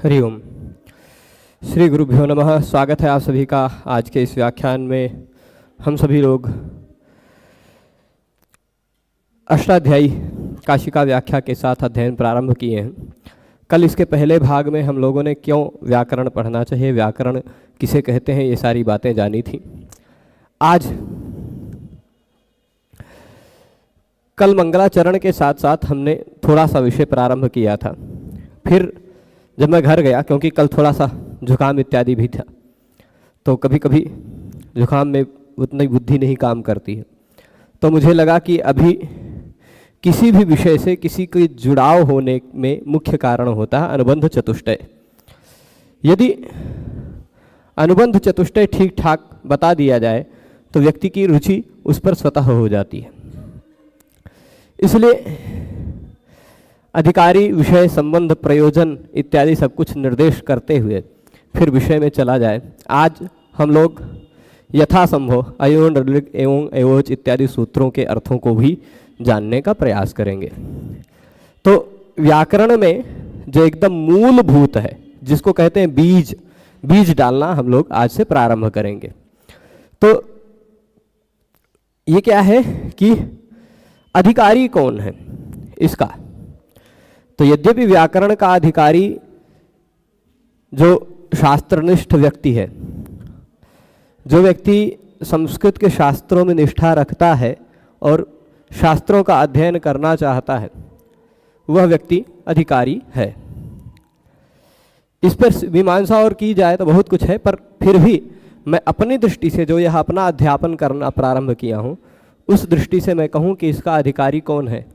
हरिओम। श्री गुरुभ्यो नमः। स्वागत है आप सभी का आज के इस व्याख्यान में। हम सभी लोग अष्टाध्यायी काशिका व्याख्या के साथ अध्ययन प्रारंभ किए हैं। कल इसके पहले भाग में हम लोगों ने क्यों व्याकरण पढ़ना चाहिए, व्याकरण किसे कहते हैं, ये सारी बातें जानी थी। आज कल मंगलाचरण के साथ साथ हमने थोड़ा सा विषय प्रारंभ किया था। फिर जब मैं घर गया, क्योंकि कल थोड़ा सा जुकाम इत्यादि भी था, तो कभी कभी जुकाम में उतनी बुद्धि नहीं काम करती है, तो मुझे लगा कि अभी किसी भी विषय से किसी के जुड़ाव होने में मुख्य कारण होता है अनुबंध चतुष्टय। यदि अनुबंध चतुष्टय ठीक ठाक बता दिया जाए तो व्यक्ति की रुचि उस पर स्वतः हो जाती है। इसलिए अधिकारी, विषय, संबंध, प्रयोजन इत्यादि सब कुछ निर्देश करते हुए फिर विषय में चला जाए। आज हम लोग यथासंभव अयोन, ऋलिक, एवं, एवोच इत्यादि सूत्रों के अर्थों को भी जानने का प्रयास करेंगे। तो व्याकरण में जो एकदम मूलभूत है, जिसको कहते हैं बीज, बीज डालना हम लोग आज से प्रारंभ करेंगे। तो ये क्या है कि अधिकारी कौन है इसका। तो यद्यपि व्याकरण का अधिकारी जो शास्त्रनिष्ठ व्यक्ति है, जो व्यक्ति संस्कृत के शास्त्रों में निष्ठा रखता है और शास्त्रों का अध्ययन करना चाहता है, वह व्यक्ति अधिकारी है। इस पर मीमांसा और की जाए तो बहुत कुछ है, पर फिर भी मैं अपनी दृष्टि से जो यह अपना अध्यापन करना प्रारंभ किया हूँ, उस दृष्टि से मैं कहूँ कि इसका अधिकारी कौन है,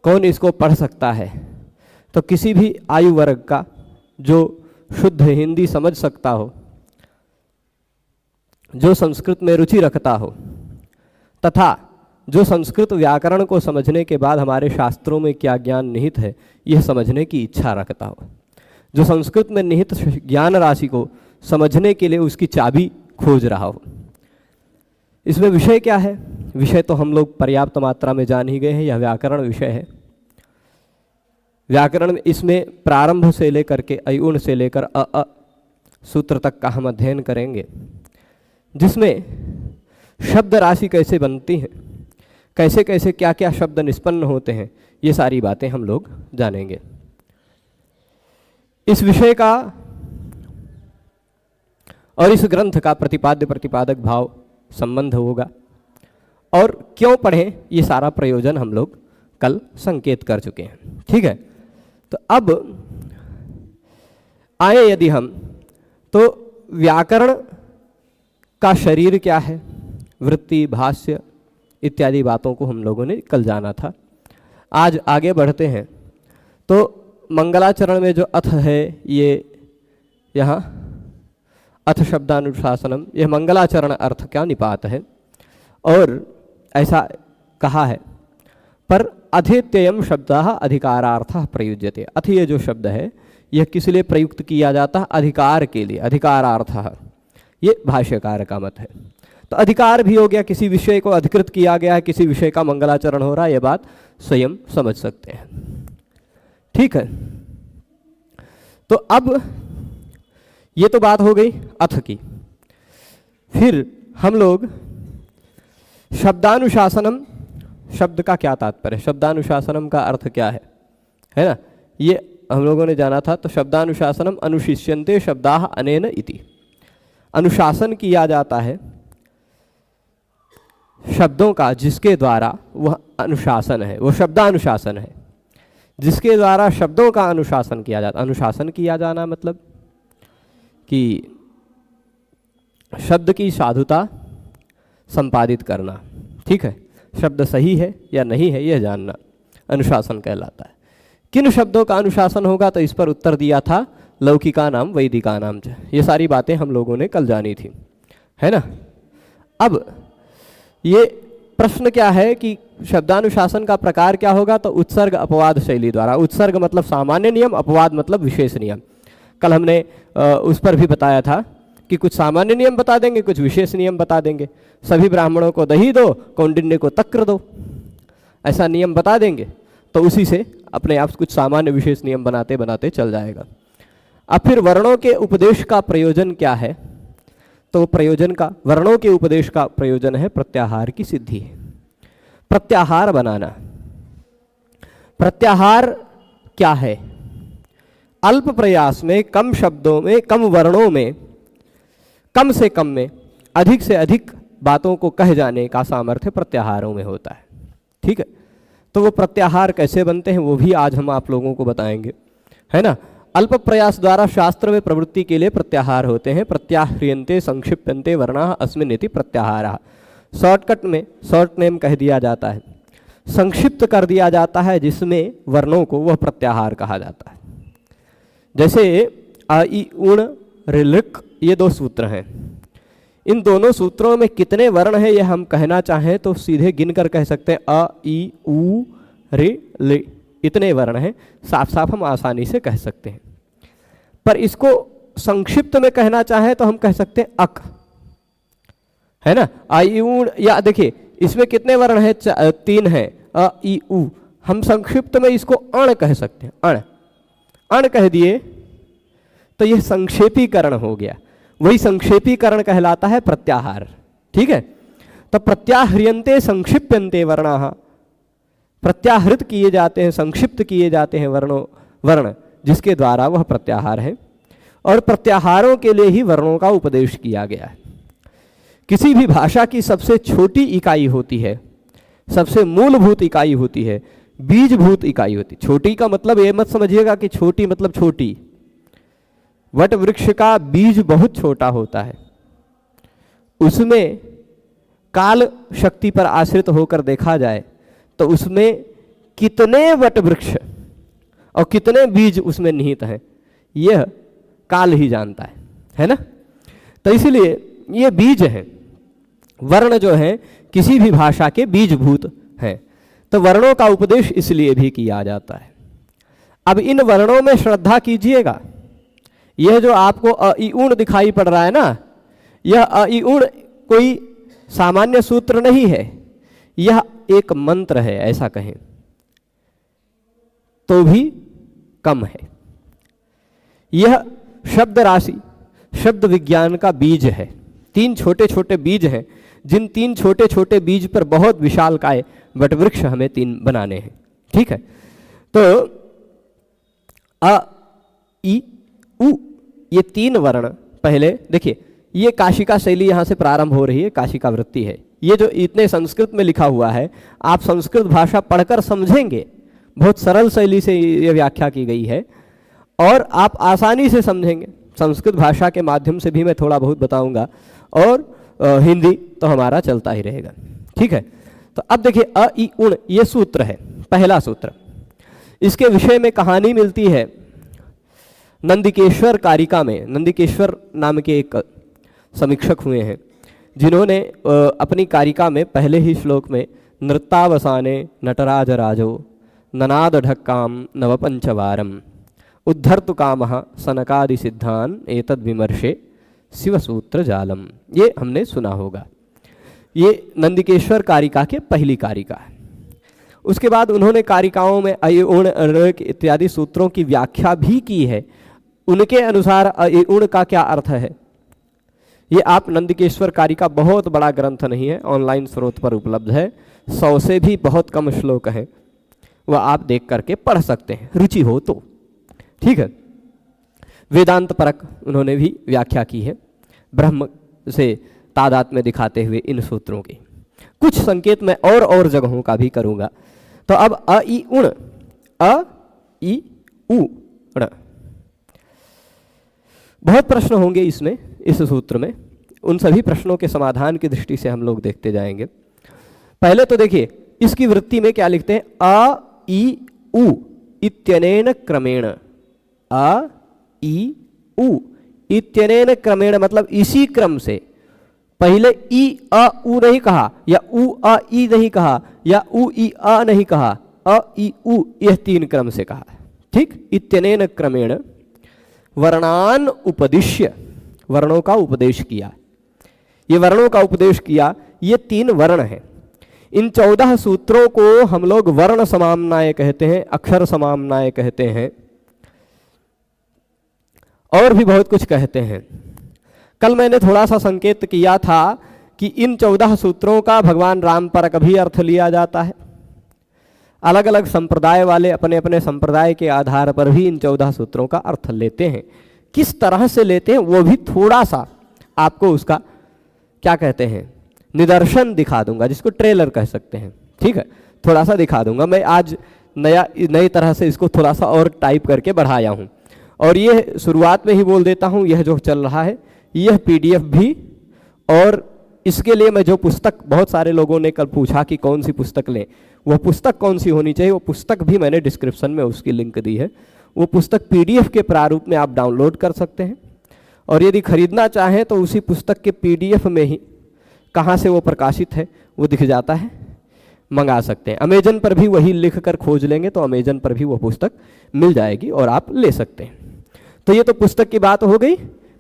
कौन इसको पढ़ सकता है। तो किसी भी आयु वर्ग का जो शुद्ध हिंदी समझ सकता हो, जो संस्कृत में रुचि रखता हो, तथा जो संस्कृत व्याकरण को समझने के बाद हमारे शास्त्रों में क्या ज्ञान निहित है यह समझने की इच्छा रखता हो, जो संस्कृत में निहित ज्ञान राशि को समझने के लिए उसकी चाबी खोज रहा हो। इसमें विषय क्या है? विषय तो हम लोग पर्याप्त मात्रा में जान ही गए हैं, यह व्याकरण विषय है। व्याकरण में इसमें प्रारंभ से लेकर के अयुण से लेकर अ सूत्र तक का हम अध्ययन करेंगे, जिसमें शब्द राशि कैसे बनती है, कैसे कैसे क्या क्या शब्द निष्पन्न होते हैं, ये सारी बातें हम लोग जानेंगे। इस विषय का और इस ग्रंथ का प्रतिपाद्य प्रतिपादक भाव संबंध होगा, और क्यों पढ़ें ये सारा प्रयोजन हम लोग कल संकेत कर चुके हैं। ठीक है, तो अब आए यदि हम, तो व्याकरण का शरीर क्या है, वृत्ति, भाष्य इत्यादि बातों को हम लोगों ने कल जाना था। आज आगे बढ़ते हैं। तो मंगलाचरण में जो अथ है, ये यहाँ अथ शब्दानुशासनम, यह मंगलाचरण अर्थ का निपात है और ऐसा कहा है। पर अधेत्ययम शब्द अधिकारार्थ प्रयुज्यते। अथ ये जो शब्द है यह किस लिए प्रयुक्त किया जाता है? अधिकार के लिए, अधिकारार्थ, ये भाष्यकार का मत है। तो अधिकार भी हो गया, किसी विषय को अधिकृत किया गया है, किसी विषय का मंगलाचरण हो रहा है, यह बात स्वयं समझ सकते हैं। ठीक है, तो अब ये तो बात हो गई अथ की। फिर हम लोग शब्दानुशासनम, शब्द का क्या तात्पर्य, शब्दानुशासनम का अर्थ क्या है ना, ये हम लोगों ने जाना था। तो शब्दानुशासनम अनुशिष्यन्ते शब्दाः अनेन इति, अनुशासन किया जाता है शब्दों का जिसके द्वारा वह अनुशासन है, वो शब्दानुशासन है, जिसके द्वारा शब्दों का अनुशासन किया जाता। अनुशासन किया जाना मतलब कि शब्द की साधुता संपादित करना। ठीक है, शब्द सही है या नहीं है यह जानना अनुशासन कहलाता है। किन शब्दों का अनुशासन होगा, तो इस पर उत्तर दिया था लौकिका नाम वैदिका नाम। ये सारी बातें हम लोगों ने कल जानी थी, है ना। अब ये प्रश्न क्या है कि शब्दानुशासन का प्रकार क्या होगा, तो उत्सर्ग अपवाद शैली द्वारा। उत्सर्ग मतलब सामान्य नियम, अपवाद मतलब विशेष नियम। कल हमने उस पर भी बताया था कि कुछ सामान्य नियम बता देंगे, कुछ विशेष नियम बता देंगे। सभी ब्राह्मणों को दही दो, कौंडिन्य को तक्र दो, ऐसा नियम बता देंगे, तो उसी से अपने आप कुछ सामान्य विशेष नियम बनाते बनाते चल जाएगा। अब फिर वर्णों के उपदेश का प्रयोजन क्या है? तो वर्णों के उपदेश का प्रयोजन है प्रत्याहार की सिद्धि, प्रत्याहार बनाना। प्रत्याहार क्या है? अल्प प्रयास में, कम शब्दों में, कम वर्णों में, कम से कम में अधिक से अधिक बातों को कह जाने का सामर्थ्य प्रत्याहारों में होता है। ठीक है, तो वो प्रत्याहार कैसे बनते हैं वो भी आज हम आप लोगों को बताएंगे, है ना। अल्प प्रयास द्वारा शास्त्र में प्रवृत्ति के लिए प्रत्याहार होते हैं। प्रत्याह्रियन्ते संक्षिप्यन्ते वर्णाः अस्मिन् इति प्रत्याहारः। शॉर्टकट में, शॉर्ट नेम कह दिया जाता है, संक्षिप्त कर दिया जाता है जिसमें वर्णों को, वह प्रत्याहार कहा जाता है। जैसे अ इ उण ऋ ये 2 सूत्र हैं। इन दोनों सूत्रों में कितने वर्ण हैं ये हम कहना चाहें तो सीधे गिनकर कह सकते हैं अ इ उ ऋ ल, इतने वर्ण हैं, साफ साफ हम आसानी से कह सकते हैं। पर इसको संक्षिप्त में कहना चाहें तो हम कह सकते हैं अक, है ना। आ इ उ, या देखिए इसमें कितने वर्ण हैं? 3 हैं, अ इ उ। हम संक्षिप्त में इसको अण कह सकते हैं, अण, अण कह दिए तो यह संक्षेपीकरण हो गया। वही संक्षेपीकरण कहलाता है प्रत्याहार। ठीक है, तो प्रत्याह्रियन्ते संक्षिप्यन्ते वर्णाः, प्रत्याहृत किए जाते हैं, संक्षिप्त किए जाते हैं वर्ण, जिसके द्वारा वह प्रत्याहार है। और प्रत्याहारों के लिए ही वर्णों का उपदेश किया गया है। किसी भी भाषा की सबसे छोटी इकाई होती है, सबसे मूलभूत इकाई होती है, बीजभूत इकाई होती है। छोटी का मतलब ये मत समझिएगा कि छोटी मतलब छोटी, वट वृक्ष का बीज बहुत छोटा होता है, उसमें काल शक्ति पर आश्रित होकर देखा जाए तो उसमें कितने वट वृक्ष और कितने बीज उसमें निहित हैं यह काल ही जानता है ना। तो इसलिए ये बीज हैं, वर्ण जो हैं किसी भी भाषा के बीजभूत हैं। तो वर्णों का उपदेश इसलिए भी किया जाता है। अब इन वर्णों में श्रद्धा कीजिएगा, यह जो आपको अ इ ऊण दिखाई पड़ रहा है ना, यह अ इ ऊण कोई सामान्य सूत्र नहीं है, यह एक मंत्र है, ऐसा कहें तो भी कम है। यह शब्द राशि, शब्द विज्ञान का बीज है। 3 छोटे छोटे बीज हैं, जिन 3 छोटे छोटे बीज पर बहुत विशालकाय वटवृक्ष हमें 3 बनाने हैं। ठीक है, तो अ इ उ ये 3 वर्ण पहले देखिए, ये काशिका शैली यहाँ से प्रारंभ हो रही है, काशिका वृत्ति है। ये जो इतने संस्कृत में लिखा हुआ है, आप संस्कृत भाषा पढ़कर समझेंगे, बहुत सरल शैली से ये व्याख्या की गई है और आप आसानी से समझेंगे। संस्कृत भाषा के माध्यम से भी मैं थोड़ा बहुत बताऊंगा और हिंदी तो हमारा चलता ही रहेगा। ठीक है, तो अब देखिए अ इ उण ये सूत्र है, पहला सूत्र। इसके विषय में कहानी मिलती है नंदिकेश्वर कारिका में। नंदिकेश्वर नाम के एक समीक्षक हुए हैं जिन्होंने अपनी कारिका में पहले ही श्लोक में नृत्तावसाने नटराज राजो ननाद ढक्काम नवपंचवारम उद्धर्तु कामः सनकादि सिद्धान एतद् विमर्शे शिवसूत्र जालम, ये हमने सुना होगा। ये नंदिकेश्वर कारिका के पहली कारिका है। उसके बाद उन्होंने कारिकाओं में अय उण इत्यादि सूत्रों की व्याख्या भी की है। उनके अनुसार अय उण का क्या अर्थ है, ये आप नंदिकेश्वर कारिका बहुत बड़ा ग्रंथ नहीं है, ऑनलाइन स्रोत पर उपलब्ध है। 100 से भी बहुत कम श्लोक हैं, वह आप देख करके पढ़ सकते हैं रुचि हो तो। ठीक है, वेदांत परक उन्होंने भी व्याख्या की है, ब्रह्म से तादात में दिखाते हुए इन सूत्रों की। कुछ संकेत मैं और जगहों का भी करूंगा। तो अब अ इ उण, अ इ उ ण, बहुत प्रश्न होंगे इसमें, इस सूत्र में। उन सभी प्रश्नों के समाधान की दृष्टि से हम लोग देखते जाएंगे। पहले तो देखिए इसकी वृत्ति में क्या लिखते हैं, अ इ उ इत्यनेन क्रमेण, अ इ उ इत्यनेन क्रमेण मतलब इसी क्रम से। पहले ई अ उ नहीं कहा, या उ अ ई नहीं कहा, या उ ई अ नहीं कहा, अ ई उ यह 3 क्रम से कहा। ठीक, इत्यनेन क्रमेण वर्णान उपदिश्य, वर्णों का उपदेश किया। ये वर्णों का उपदेश किया, ये 3 वर्ण हैं। इन 14 सूत्रों को हम लोग वर्ण समाम्नाय कहते हैं, अक्षर समाम्नाय कहते हैं। और भी बहुत कुछ कहते हैं। कल मैंने थोड़ा सा संकेत किया था कि इन 14 सूत्रों का भगवान राम पर कभी अर्थ लिया जाता है। अलग अलग संप्रदाय वाले अपने अपने संप्रदाय के आधार पर भी इन 14 सूत्रों का अर्थ लेते हैं। किस तरह से लेते हैं वो भी थोड़ा सा आपको उसका क्या कहते हैं निदर्शन दिखा दूंगा, जिसको ट्रेलर कह सकते हैं। ठीक है, थोड़ा सा दिखा दूंगा। मैं आज नई तरह से इसको थोड़ा सा और टाइप करके बढ़ाया हूँ। और ये शुरुआत में ही बोल देता हूँ, यह जो चल रहा है यह PDF भी, और इसके लिए मैं जो पुस्तक, बहुत सारे लोगों ने कल पूछा कि कौन सी पुस्तक लें, वह पुस्तक कौन सी होनी चाहिए, वो पुस्तक भी मैंने डिस्क्रिप्शन में उसकी लिंक दी है। वो पुस्तक PDF के प्रारूप में आप डाउनलोड कर सकते हैं, और यदि खरीदना चाहें तो उसी पुस्तक के PDF में ही कहाँ से वो प्रकाशित है वो दिख जाता है, मंगा सकते हैं। अमेजन पर भी वही लिख कर खोज लेंगे तो अमेजन पर भी वो पुस्तक मिल जाएगी और आप ले सकते हैं। तो ये तो पुस्तक की बात हो गई,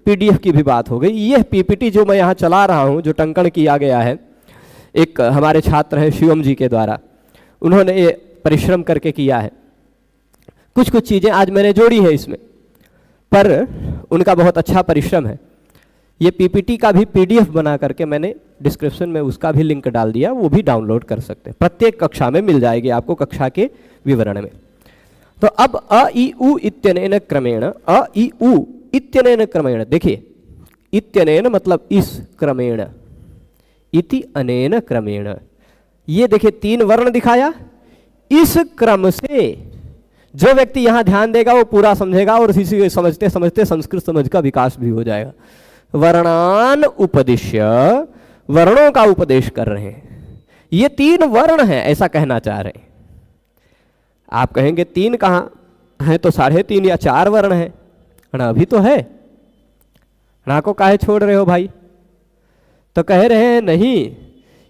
PDF की भी बात हो गई। यह PPT जो मैं यहाँ चला रहा हूँ, जो टंकण किया गया है, एक हमारे छात्र हैं शिवम जी के द्वारा, उन्होंने ये परिश्रम करके किया है। कुछ कुछ चीज़ें आज मैंने जोड़ी है इसमें, पर उनका बहुत अच्छा परिश्रम है। ये PPT का भी PDF बना करके मैंने डिस्क्रिप्शन में उसका भी लिंक डाल दिया, वो भी डाउनलोड कर सकते हैं। प्रत्येक कक्षा में मिल जाएगी आपको, कक्षा के विवरण में। तो अब अ इ उ इत्यनेन क्रमेण, अ इ उ इत्यनेन क्रमेण, देखिए इत्यनेन मतलब इस क्रमेण, इति अनेन क्रमेण, ये देखिए 3 वर्ण दिखाया। इस क्रम से जो व्यक्ति यहाँ ध्यान देगा वो पूरा समझेगा, और इसी समझते समझते संस्कृत समझ का विकास भी हो जाएगा। वर्णान उपदिश्य, वर्णों का उपदेश कर रहे हैं। ये 3 वर्ण हैं ऐसा कहना चाह रहे हैं। आप कहेंगे 3 कहाँ हैं, तो 3.5 या 4 वर्ण हैं। अभी तो है, को काहे छोड़ रहे हो भाई? तो कह रहे हैं नहीं,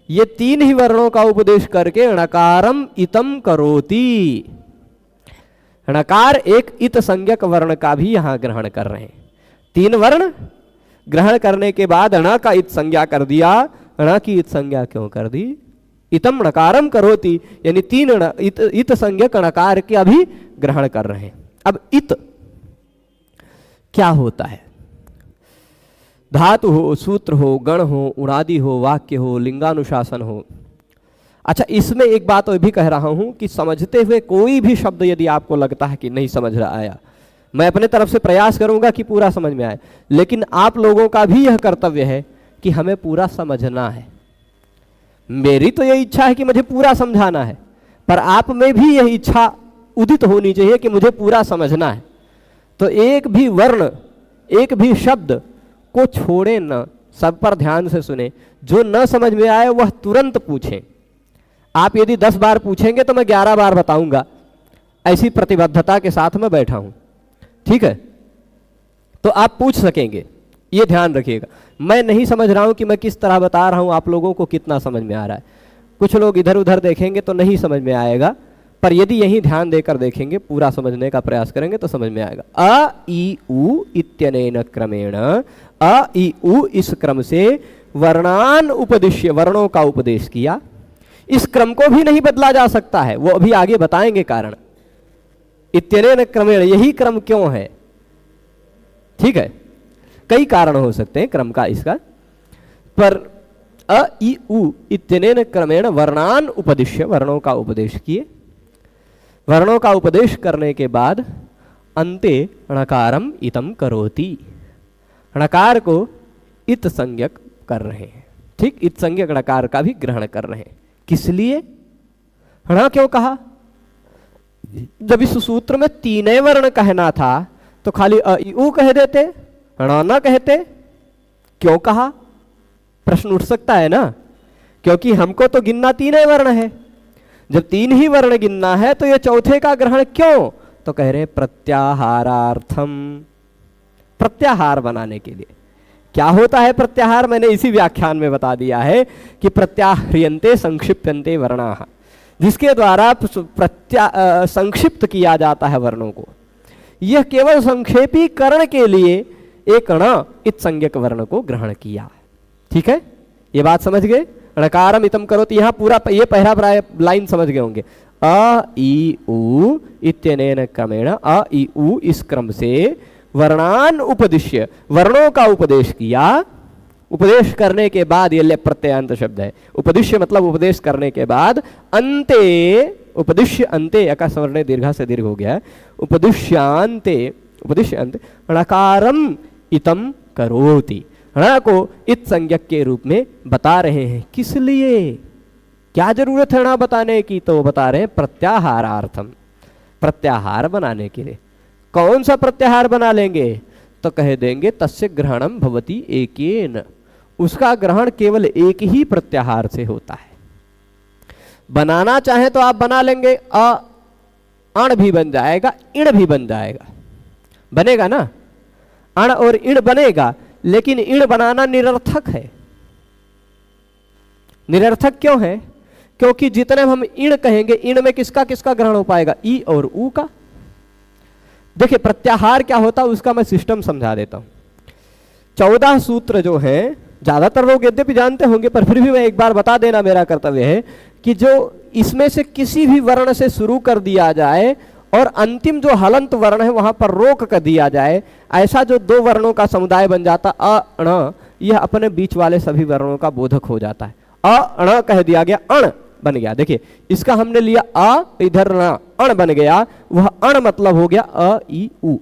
ये 3 ही वर्णों का उपदेश करके णकारम इतम करोति, णकार एक इत संज्ञक वर्ण का भी यहां ग्रहण कर रहे हैं। 3 वर्ण ग्रहण करने के बाद ण का इत संज्ञा कर दिया। ण की इत संज्ञा क्यों कर दी? इतम णकारम करोति, यानी 3 इत संज्ञक णकार के अभी ग्रहण कर रहे हैं। अब इत क्या होता है? धातु हो, सूत्र हो, गण हो, उणादि हो, वाक्य हो, लिंगानुशासन हो। अच्छा, इसमें एक बात और भी कह रहा हूं कि समझते हुए कोई भी शब्द यदि आपको लगता है कि नहीं समझ रहा आया, मैं अपने तरफ से प्रयास करूंगा कि पूरा समझ में आए, लेकिन आप लोगों का भी यह कर्तव्य है कि हमें पूरा समझना है। मेरी तो यह इच्छा है कि मुझे पूरा समझाना है, पर आप में भी यह इच्छा उदित होनी चाहिए कि मुझे पूरा समझना है। तो एक भी वर्ण, एक भी शब्द को छोड़े न, सब पर ध्यान से सुने। जो न समझ में आए वह तुरंत पूछें। आप यदि 10 बार पूछेंगे तो मैं 11 बार बताऊंगा, ऐसी प्रतिबद्धता के साथ मैं बैठा हूं। ठीक है, तो आप पूछ सकेंगे, ये ध्यान रखिएगा। मैं नहीं समझ रहा हूं कि मैं किस तरह बता रहा हूं, आप लोगों को कितना समझ में आ रहा है। कुछ लोग इधर उधर देखेंगे तो नहीं समझ में आएगा, पर यदि यही ध्यान देकर देखेंगे, पूरा समझने का प्रयास करेंगे तो समझ में आएगा। अ इ उ इत्यनेन क्रमेण, अ इ उ इस क्रम से वर्णान उपदिश्य, वर्णों का उपदेश किया। इस क्रम को भी नहीं बदला जा सकता है, वो अभी आगे बताएंगे कारण। इत्यनेन क्रमेण, यही क्रम क्यों है? ठीक है, कई कारण हो सकते हैं क्रम का इसका, पर अ इ उ इत्यनेन क्रमेण वर्णान उपदिश्य, वर्णों का उपदेश किए। वर्णों का उपदेश करने के बाद अन्ते णकारम इतम करोति, णकार को इत संज्ञक कर रहे हैं। ठीक, इत संज्ञक णकार का भी ग्रहण कर रहे हैं। किस लिए? ण क्यों कहा? जब इस सूत्र में 3 वर्ण कहना था तो खाली अ इ उ कह देते, ण न कहते। क्यों कहा? प्रश्न उठ सकता है ना, क्योंकि हमको तो गिनना 3 वर्ण है। जब 3 ही वर्ण गिनना है तो ये चौथे का ग्रहण क्यों? तो कह रहे प्रत्याहारार्थम, प्रत्याहार बनाने के लिए। क्या होता है प्रत्याहार? मैंने इसी व्याख्यान में बता दिया है कि प्रत्याह्रियन्ते संक्षिप्यन्ते वर्णाः, जिसके द्वारा संक्षिप्त किया जाता है वर्णों को। यह केवल संक्षेपीकरण के लिए एक ण इत संज्ञक वर्ण को ग्रहण किया। ठीक है, ये बात समझ गए? णकारम इतम करोति, यहाँ पूरा ये पहला लाइन समझ गए होंगे। अ इ उ इत्यनेन क्रमेण, अ इ उ इस क्रम से वर्णान उपदिश्य, वर्णों का उपदेश किया। उपदेश करने के बाद, ये लेप प्रत्ययांत शब्द है, उपदिश्य मतलब उपदेश करने के बाद, अंते, उपदिश्य अंते, अका स्वर्ण दीर्घा से दीर्घ हो गया है, उपदिश्यांते, उपदिश्य अंत णकारम इतम करोति, ण को इत संज्ञक के रूप में बता रहे हैं। किस लिए, क्या जरूरत है ण बताने की, तो बता रहे हैं प्रत्याहारार्थम, प्रत्याहार बनाने के लिए। कौन सा प्रत्याहार बना लेंगे, तो कह देंगे तस्य ग्रहणम भवति एकेन, उसका ग्रहण केवल एक ही प्रत्याहार से होता है। बनाना चाहे तो आप बना लेंगे, अण भी बन जाएगा, इण भी बन जाएगा, बनेगा ना, अण और इण बनेगा, लेकिन इण बनाना निरर्थक है। निरर्थक क्यों है, क्योंकि जितने हम इण कहेंगे, इण में किसका किसका ग्रहण हो पाएगा, ई और ऊ का। देखिए प्रत्याहार क्या होता है उसका मैं सिस्टम समझा देता हूं। 14 सूत्र जो हैं, ज्यादातर लोग यद्यपि जानते होंगे पर फिर भी मैं एक बार बता देना मेरा कर्तव्य है कि जो इसमें से किसी भी वर्ण से शुरू कर दिया जाए और अंतिम जो हलंत वर्ण है वहां पर रोक कर दिया जाए, ऐसा जो दो वर्णों का समुदाय बन जाता अ ण, यह अपने बीच वाले सभी वर्णों का बोधक हो जाता है। अ ण कह दिया गया, अण बन गया। देखिए इसका हमने लिया अ, इधर ण, अण बन गया, वह अण मतलब हो गया अ ई उ।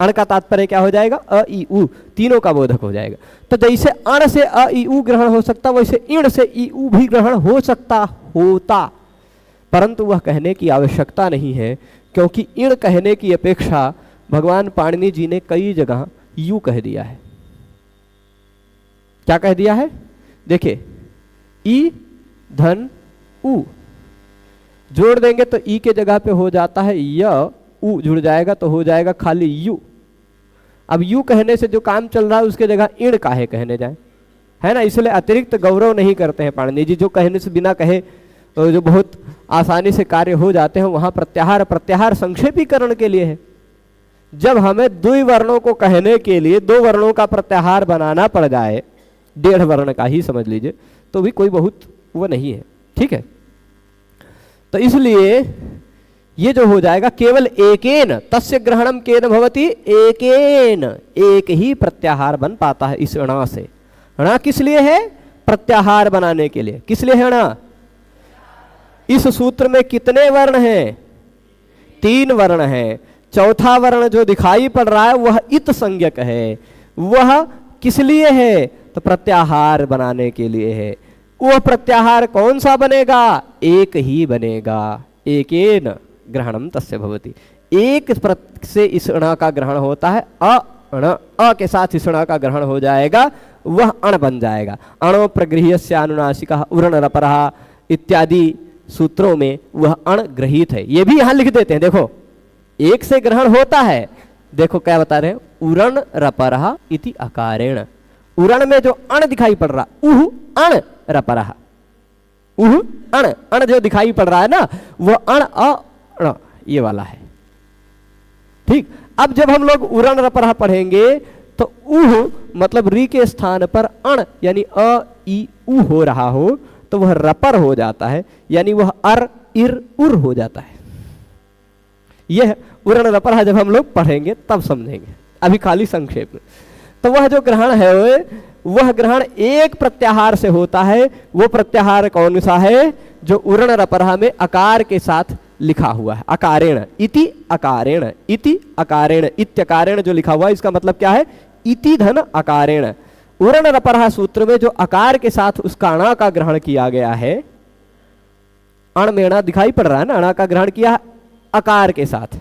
अण का तात्पर्य क्या हो जाएगा, अ ई उ, तीनों का बोधक हो जाएगा। तो जैसे अण से अ ई उ ग्रहण हो सकता, वैसे इण से ई उ भी ग्रहण हो सकता होता, परंतु वह कहने की आवश्यकता नहीं है, क्योंकि इण कहने की अपेक्षा भगवान पाणिनि जी ने कई जगह यू कह दिया है। क्या कह दिया है, देखिए ई धन उ जोड़ देंगे तो ई के जगह पे हो जाता है य, उ जुड़ जाएगा तो हो जाएगा खाली यू। अब यू कहने से जो काम चल रहा है उसके जगह इण काहे कहने जाए, है ना, इसलिए अतिरिक्त गौरव नहीं करते हैं पाणिनि जी। जो कहने से बिना कहे जो बहुत आसानी से कार्य हो जाते हैं, वहां प्रत्याहार, प्रत्याहार संक्षेपीकरण के लिए है। जब हमें द्वि वर्णों को कहने के लिए दो वर्णों का प्रत्याहार बनाना पड़ जाए, 1.5 वर्ण का ही समझ लीजिए, तो भी कोई बहुत वो नहीं है, ठीक है। तो इसलिए ये जो हो जाएगा केवल एकेन, तस्य ग्रहणम केन भवति एकेन, एक ही प्रत्याहार बन पाता है इस ण से। ण किस लिए है, प्रत्याहार बनाने के लिए। किस लिए है ण, इस सूत्र में कितने वर्ण हैं, 3 वर्ण हैं। चौथा वर्ण जो दिखाई पड़ रहा है वह इत संज्ञक है। वह किस लिए है, तो प्रत्याहार बनाने के लिए है। वह प्रत्याहार कौन सा बनेगा, एक ही बनेगा, एकेन ग्रहणम तस्य भवति, एक से इस ण का ग्रहण होता है। अ ण, अ के साथ इस ण का ग्रहण हो जाएगा, वह अण बन जाएगा। अणो प्रगृह्यस्य अनुनासिकः उरण रपरः इत्यादि सूत्रों में वह अण ग्रहित है। ये भी यहां लिख देते हैं, देखो एक से ग्रहण होता है। देखो क्या बता रहे हैं, उरण रपरः इति अकारेण, उरण में जो अण दिखाई पड़ रहा, उह अण रपरः, उह अण, अण जो दिखाई पड़ रहा है ना, वह अण अ, ये वाला है, ठीक। अब जब हम लोग उरण रपरः पढ़ेंगे तो उह मतलब री के स्थान पर अण यानी अ ई उ हो रहा हो तो वह रपर हो जाता है, यानी वह अर इर उर हो जाता है। यह उरण रपरः जब हम लोग पढ़ेंगे तब समझेंगे, अभी खाली संक्षेप में। तो वह जो ग्रहण है वह ग्रहण एक प्रत्याहार से होता है। वो प्रत्याहार कौन सा है, जो उरण रपरः में अकार के साथ लिखा हुआ है, अकारेण, इति अकारेण, इति अकारेण, इत्यकारेण जो लिखा हुआ है इसका मतलब क्या है, इति धन अकारेण। उरण रपरः सूत्र में जो अकार के साथ उस ण का ग्रहण किया गया है, अण में ण दिखाई पड़ रहा है ना, ण का ग्रहण किया अकार के साथ,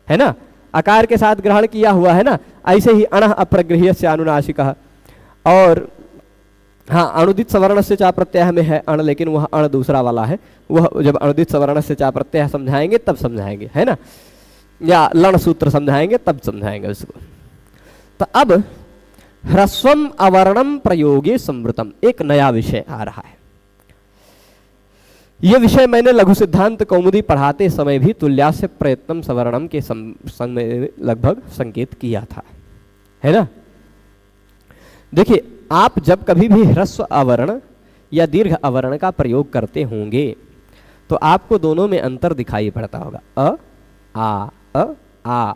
है ना, अकार के साथ ग्रहण किया हुआ है ना। ऐसे ही अण अप्रगृह्यस्य अनुनासिकः, और हाँ अनुदित सवर्ण से चा प्रत्यय में है अण, लेकिन वह अण दूसरा वाला है। वह जब अनुदित सवर्ण से चा प्रत्यय समझाएंगे तब समझाएंगे, है ना, या लण सूत्र समझाएंगे तब समझाएंगे उसको। तो अब ह्रस्वम अवर्णम प्रयोगे संवृतम, एक नया विषय आ रहा है। यह विषय मैंने लघु सिद्धांत कौमुदी पढ़ाते समय भी तुल्यास्य प्रयत्नम सवर्णम के संग में लगभग संकेत किया था, है ना। देखिए आप जब कभी भी ह्रस्व अवर्ण या दीर्घ अवर्ण का प्रयोग करते होंगे तो आपको दोनों में अंतर दिखाई पड़ता होगा। अ आ,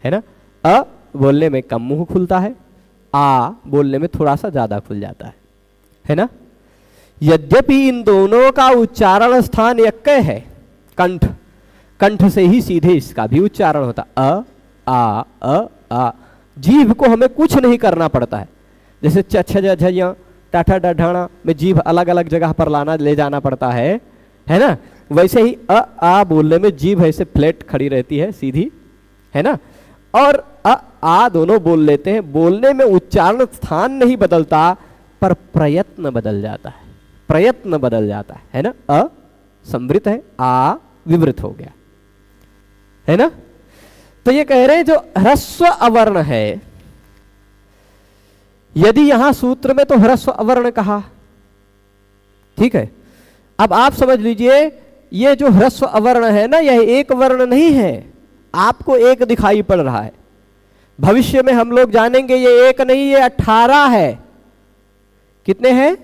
है ना। अ बोलने में कम मुंह खुलता है, आ बोलने में थोड़ा सा ज्यादा खुल जाता है ना। यद्यपि इन दोनों का उच्चारण स्थान एक है, कंठ, कंठ से ही सीधे इसका भी उच्चारण होता है। आ जीभ को हमें कुछ नहीं करना पड़ता है। जैसे छ झ टाठा डढाणा में जीभ अलग अलग जगह पर लाना ले जाना पड़ता है ना। वैसे ही आ बोलने में जीभ ऐसे फ्लैट खड़ी रहती है, सीधी, है ना। और आ दोनों बोल लेते हैं, बोलने में उच्चारण स्थान नहीं बदलता पर प्रयत्न बदल जाता है, प्रयत्न बदल जाता है ना। अ संवृत है, आ विवृत हो गया, है ना। तो ये कह रहे हैं जो ह्रस्व अवर्ण है, यदि यहां सूत्र में तो ह्रस्व अवर्ण कहा, ठीक है। अब आप समझ लीजिए ये जो ह्रस्व अवर्ण है ना, यह एक वर्ण नहीं है, आपको एक दिखाई पड़ रहा है। भविष्य में हम लोग जानेंगे ये एक नहीं, ये 18 है। कितने हैं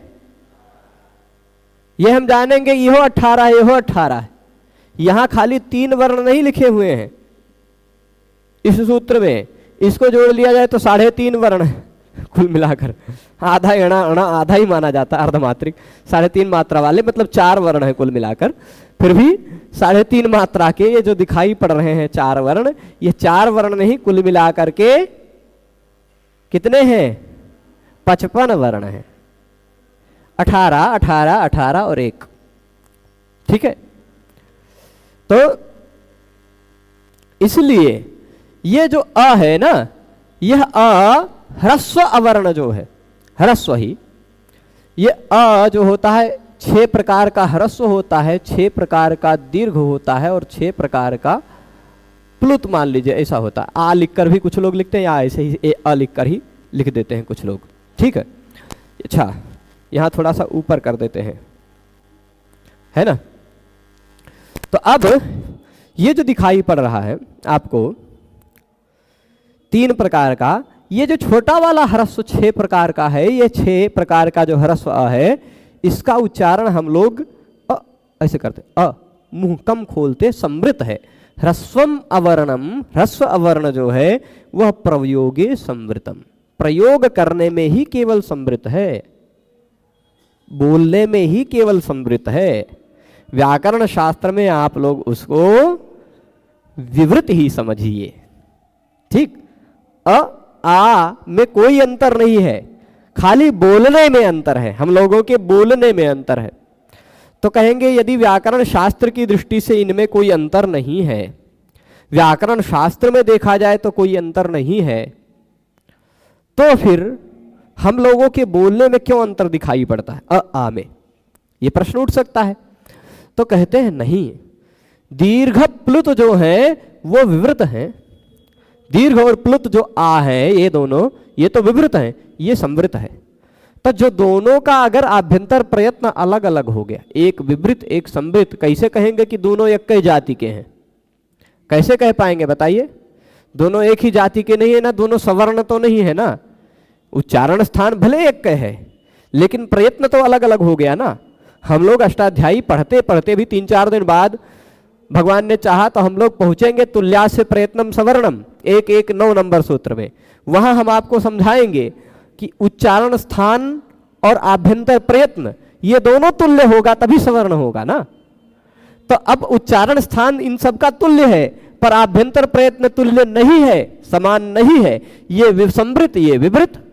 ये हम जानेंगे, यहो 18 है, यहो 18 है। यहां खाली 3 वर्ण नहीं लिखे हुए हैं इस सूत्र में, इसको जोड़ लिया जाए तो 3.5 वर्ण है कुल मिलाकर। आधा अणा अणा आधा ही माना जाता है, अर्धमात्रिक 3.5 मात्रा वाले, मतलब 4 वर्ण है कुल मिलाकर। फिर भी 3.5 मात्रा के ये जो दिखाई पड़ रहे हैं 4 वर्ण, ये 4 वर्ण नहीं, कुल मिलाकर के कितने हैं? 55 वर्ण है। 18 18 18 और 1, ठीक है। तो इसलिए ये जो अ है ना, यह अ ह्रस्व अवर्ण जो है, ह्रस्व ही, ये अ जो होता है 6 प्रकार का ह्रस्व होता है, 6 प्रकार का दीर्घ होता है और 6 प्रकार का प्लुत मान लीजिए ऐसा होता है। आ लिखकर भी कुछ लोग लिखते हैं, या ऐसे ही अ लिखकर ही लिख देते हैं कुछ लोग, ठीक है। अच्छा, यहां थोड़ा सा ऊपर कर देते हैं, है ना। तो अब ये जो दिखाई पड़ रहा है आपको 3 प्रकार का, ये जो छोटा वाला ह्रस्व 6 प्रकार का है, ये 6 प्रकार का जो ह्रस्व अ है, इसका उच्चारण हम लोग ऐसे करते, अ मुंह कम खोलते संवृत है। ह्रस्वम अवर्णम, ह्रस्व अवर्ण जो है वह प्रयोगे संवृतम, प्रयोग करने में ही केवल संवृत है, बोलने में ही केवल संवृत है। व्याकरण शास्त्र में आप लोग उसको विवृत ही समझिए, ठीक। आ में कोई अंतर नहीं है, खाली बोलने में अंतर है, हम लोगों के बोलने में अंतर है। तो कहेंगे यदि व्याकरण शास्त्र की दृष्टि से इनमें कोई अंतर नहीं है, व्याकरण शास्त्र में देखा जाए तो कोई अंतर नहीं है, तो फिर हम लोगों के बोलने में क्यों अंतर दिखाई पड़ता है आ में? ये प्रश्न उठ सकता है। तो कहते हैं नहीं, दीर्घ प्लुत जो है वो विवृत है, दीर्घ और प्लुत जो आ है ये दोनों, ये तो विवृत है, ये संवृत है। तो जो दोनों का अगर आभ्यंतर प्रयत्न अलग अलग हो गया, एक विवृत एक संवृत, कैसे कहेंगे कि दोनों एक ही जाति के हैं? कैसे कह पाएंगे बताइए? दोनों एक ही जाति के नहीं है ना, दोनों सवर्ण तो नहीं है ना। उच्चारण स्थान भले एक के है, लेकिन प्रयत्न तो अलग अलग हो गया ना। हम लोग अष्टाध्यायी पढ़ते पढ़ते भी 3-4 दिन बाद भगवान ने चाहा तो हम लोग पहुंचेंगे तुल्यास्य प्रयत्नम सवर्णम 1-1-9 नंबर सूत्र में। वहां हम आपको समझाएंगे कि उच्चारण स्थान और आभ्यंतर प्रयत्न ये दोनों तुल्य होगा तभी सवर्ण होगा ना। तो अब उच्चारण स्थान इन सब का तुल्य है, पर आभ्यंतर प्रयत्न तुल्य नहीं है, समान नहीं है, ये विसंवृत ये विवृत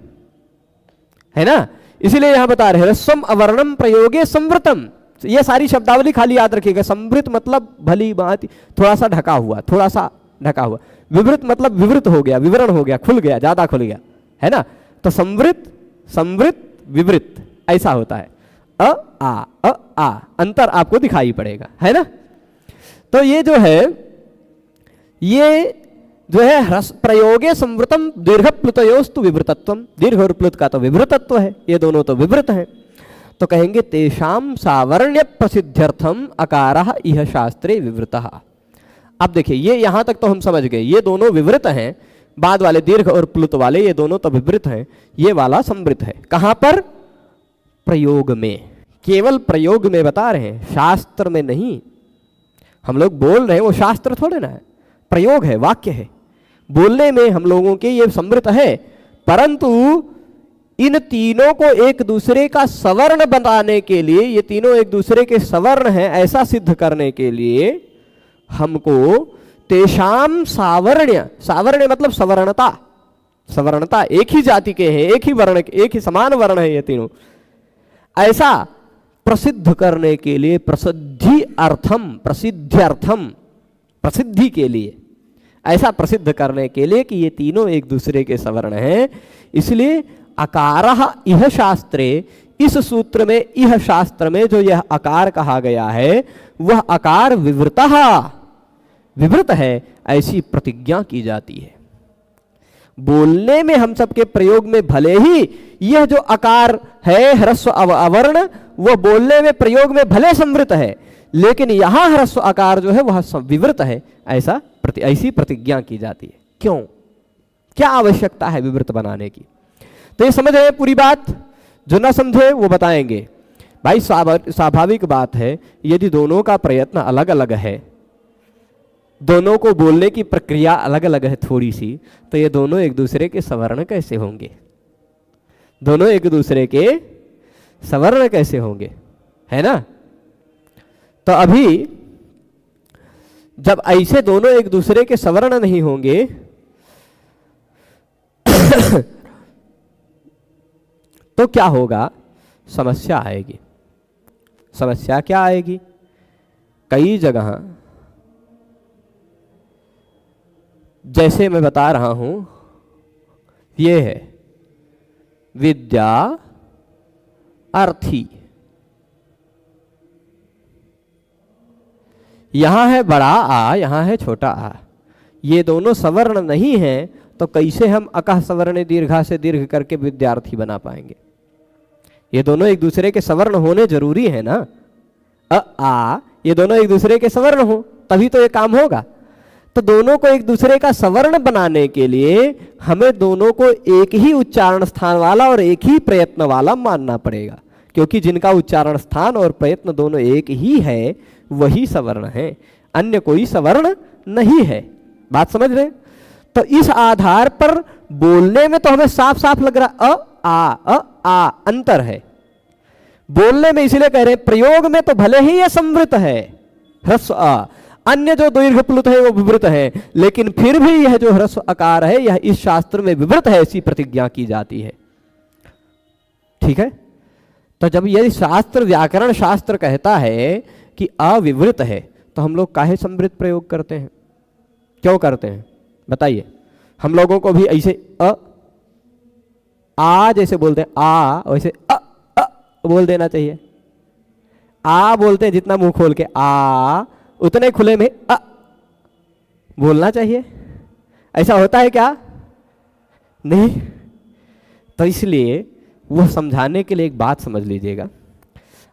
है ना। इसीलिए यहां बता रहे ह्रस्वम अवर्णम प्रयोगे संवृतम। ये सारी शब्दावली खाली याद रखिएगा। संवृत मतलब भली भांति थोड़ा सा ढका हुआ, थोड़ा सा ढका हुआ। विवृत मतलब विवृत हो गया, विवरण हो गया, खुल गया, ज्यादा खुल गया, है ना। तो संवृत संवृत विवृत ऐसा होता है। आ अंतर आपको दिखाई पड़ेगा, है ना। तो ये जो है प्रयोगे संवृतम दीर्घ प्लुतयोस्तु विवृतत्वम, दीर्घ और प्लुत का तो विवृतत्व है, ये दोनों तो विवृत है। तो कहेंगे तेषाम सावर्ण्य प्रसिद्ध्यर्थम अकारः इह शास्त्रे विवृतः। अब देखिए ये यहां तक तो हम समझ गए, ये दोनों विवृत हैं, बाद वाले दीर्घ और प्लुत वाले ये दोनों तो विवृत हैं, ये वाला संवृत है। कहां पर? प्रयोग में, केवल प्रयोग में बता रहे हैं, शास्त्र में नहीं। हम लोग बोल रहे हैं वो शास्त्र थोड़े ना है, प्रयोग है, वाक्य है। बोलने में हम लोगों के ये समृत है, परंतु इन तीनों को एक दूसरे का सवर्ण बनाने के लिए, ये तीनों एक दूसरे के सवर्ण हैं ऐसा सिद्ध करने के लिए हमको तेषाम सावर्ण्य, सावर्ण्य मतलब सवर्णता, सवर्णता एक ही जाति के हैं, एक ही वर्ण, एक ही समान वर्ण है ये तीनों, ऐसा प्रसिद्ध करने के लिए, प्रसिद्धि अर्थम, प्रसिद्ध्यर्थम, प्रसिद्धि के लिए, ऐसा प्रसिद्ध करने के लिए कि ये तीनों एक दूसरे के सवर्ण हैं, इसलिए अकारः इह शास्त्रे, इस सूत्र में, इह शास्त्र में जो यह अकार कहा गया है वह अकार विवृतः, विवृत है, ऐसी प्रतिज्ञा की जाती है। बोलने में हम सबके प्रयोग में भले ही यह जो अकार है ह्रस्व अवर्ण, वह बोलने में प्रयोग में भले समृत है, लेकिन यहां ह्रस्व आकार जो है वह विवृत है, ऐसा ऐसी प्रतिज्ञा की जाती है। क्यों, क्या आवश्यकता है विवृत बनाने की? तो ये समझ रहे पूरी बात, जो ना समझे वो बताएंगे। भाई स्वाभाविक बात है, यदि दोनों का प्रयत्न अलग अलग है, दोनों को बोलने की प्रक्रिया अलग अलग है थोड़ी सी, तो ये दोनों एक दूसरे के सवर्ण कैसे होंगे? दोनों एक दूसरे के सवर्ण कैसे होंगे, है ना? तो अभी जब ऐसे दोनों एक दूसरे के सवर्ण नहीं होंगे तो क्या होगा? समस्या आएगी। समस्या क्या आएगी? कई जगह जैसे मैं बता रहा हूं, ये है विद्या अर्थी, यहां है बड़ा आ, यहां है छोटा आ, ये दोनों सवर्ण नहीं हैं, तो कैसे हम अकह सवर्ण दीर्घा से दीर्घ करके विद्यार्थी बना पाएंगे? ये दोनों एक दूसरे के सवर्ण होने जरूरी है ना। अ आ ये दोनों एक दूसरे के सवर्ण हो तभी तो ये काम होगा। तो दोनों को एक दूसरे का सवर्ण बनाने के लिए हमें दोनों को एक ही उच्चारण स्थान वाला और एक ही प्रयत्न वाला मानना पड़ेगा, क्योंकि जिनका उच्चारण स्थान और प्रयत्न दोनों एक ही है वही सवर्ण है, अन्य कोई सवर्ण नहीं है। बात समझ रहे? तो इस आधार पर बोलने में तो हमें साफ साफ लग रहा अ आ अंतर है। बोलने में इसलिए कह रहे हैं, प्रयोग में तो भले ही यह समृत है ह्रस्व अ, अन्य जो दीर्घ प्लुत है वो विवृत है, लेकिन फिर भी यह जो ह्रस्व आकार है यह इस शास्त्र में विवृत है, ऐसी प्रतिज्ञा की जाती है। ठीक है? तो जब यदि शास्त्र, व्याकरण शास्त्र कहता है कि अविवृत है, तो हम लोग काहे समृत प्रयोग करते हैं? क्यों करते हैं बताइए? हम लोगों को भी ऐसे आ जैसे बोलते हैं आ, वैसे बोल देना चाहिए। आ बोलते हैं जितना मुंह खोल के आ, उतने खुले में बोलना चाहिए। ऐसा होता है क्या? नहीं। तो इसलिए वो समझाने के लिए एक बात समझ लीजिएगा,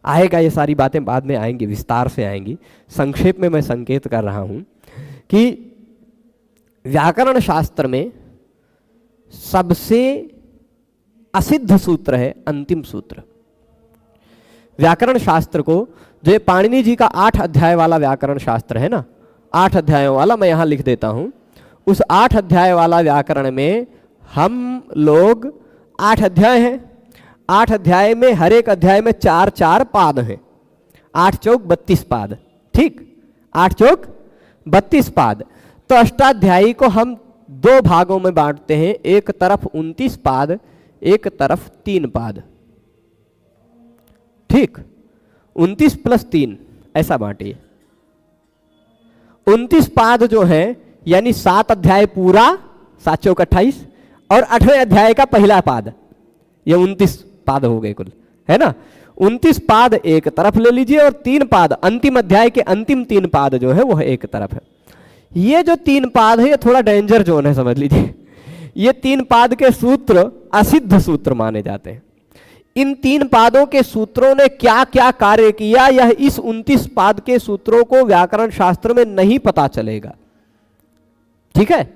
आएगा ये सारी बातें बाद में आएंगी, विस्तार से आएंगी। संक्षेप में मैं संकेत कर रहा हूं कि व्याकरण शास्त्र में सबसे असिद्ध सूत्र है अंतिम सूत्र। व्याकरण शास्त्र को, जो पाणिनि जी का 8 अध्याय वाला व्याकरण शास्त्र है ना, 8 अध्यायों वाला, मैं यहां लिख देता हूं, उस 8 अध्याय वाला व्याकरण में हम लोग 8 अध्याय हैं। 8 अध्याय में हर एक अध्याय में 4-4 पाद हैं। 8 चौक 32 पाद। ठीक, 8 चौक 32 पाद। तो अष्टाध्यायी को हम 2 भागों में बांटते हैं, एक तरफ 29 पाद, एक तरफ 3 पाद। ठीक, 29 + 3 ऐसा बांटिए। 29 पाद जो है यानी 7 अध्याय पूरा, 7 चौक 28, और 8वें अध्याय का पहला पाद, ये 29 पाद हो गए कुल, है ना। 29 पाद एक तरफ ले लीजिए और 3 पाद, अंतिम अध्याय के अंतिम 3 पाद जो है वह एक तरफ है। ये जो 3 पाद है ये थोड़ा डेंजर जोन है, समझ लीजिए। ये 3 पाद के सूत्र असिद्ध सूत्र माने जाते हैं। इन 3 पादों के सूत्रों ने क्या क्या कार्य किया, यह इस 29 पाद के सूत्रों को व्याकरण शास्त्र में नहीं पता चलेगा। ठीक है?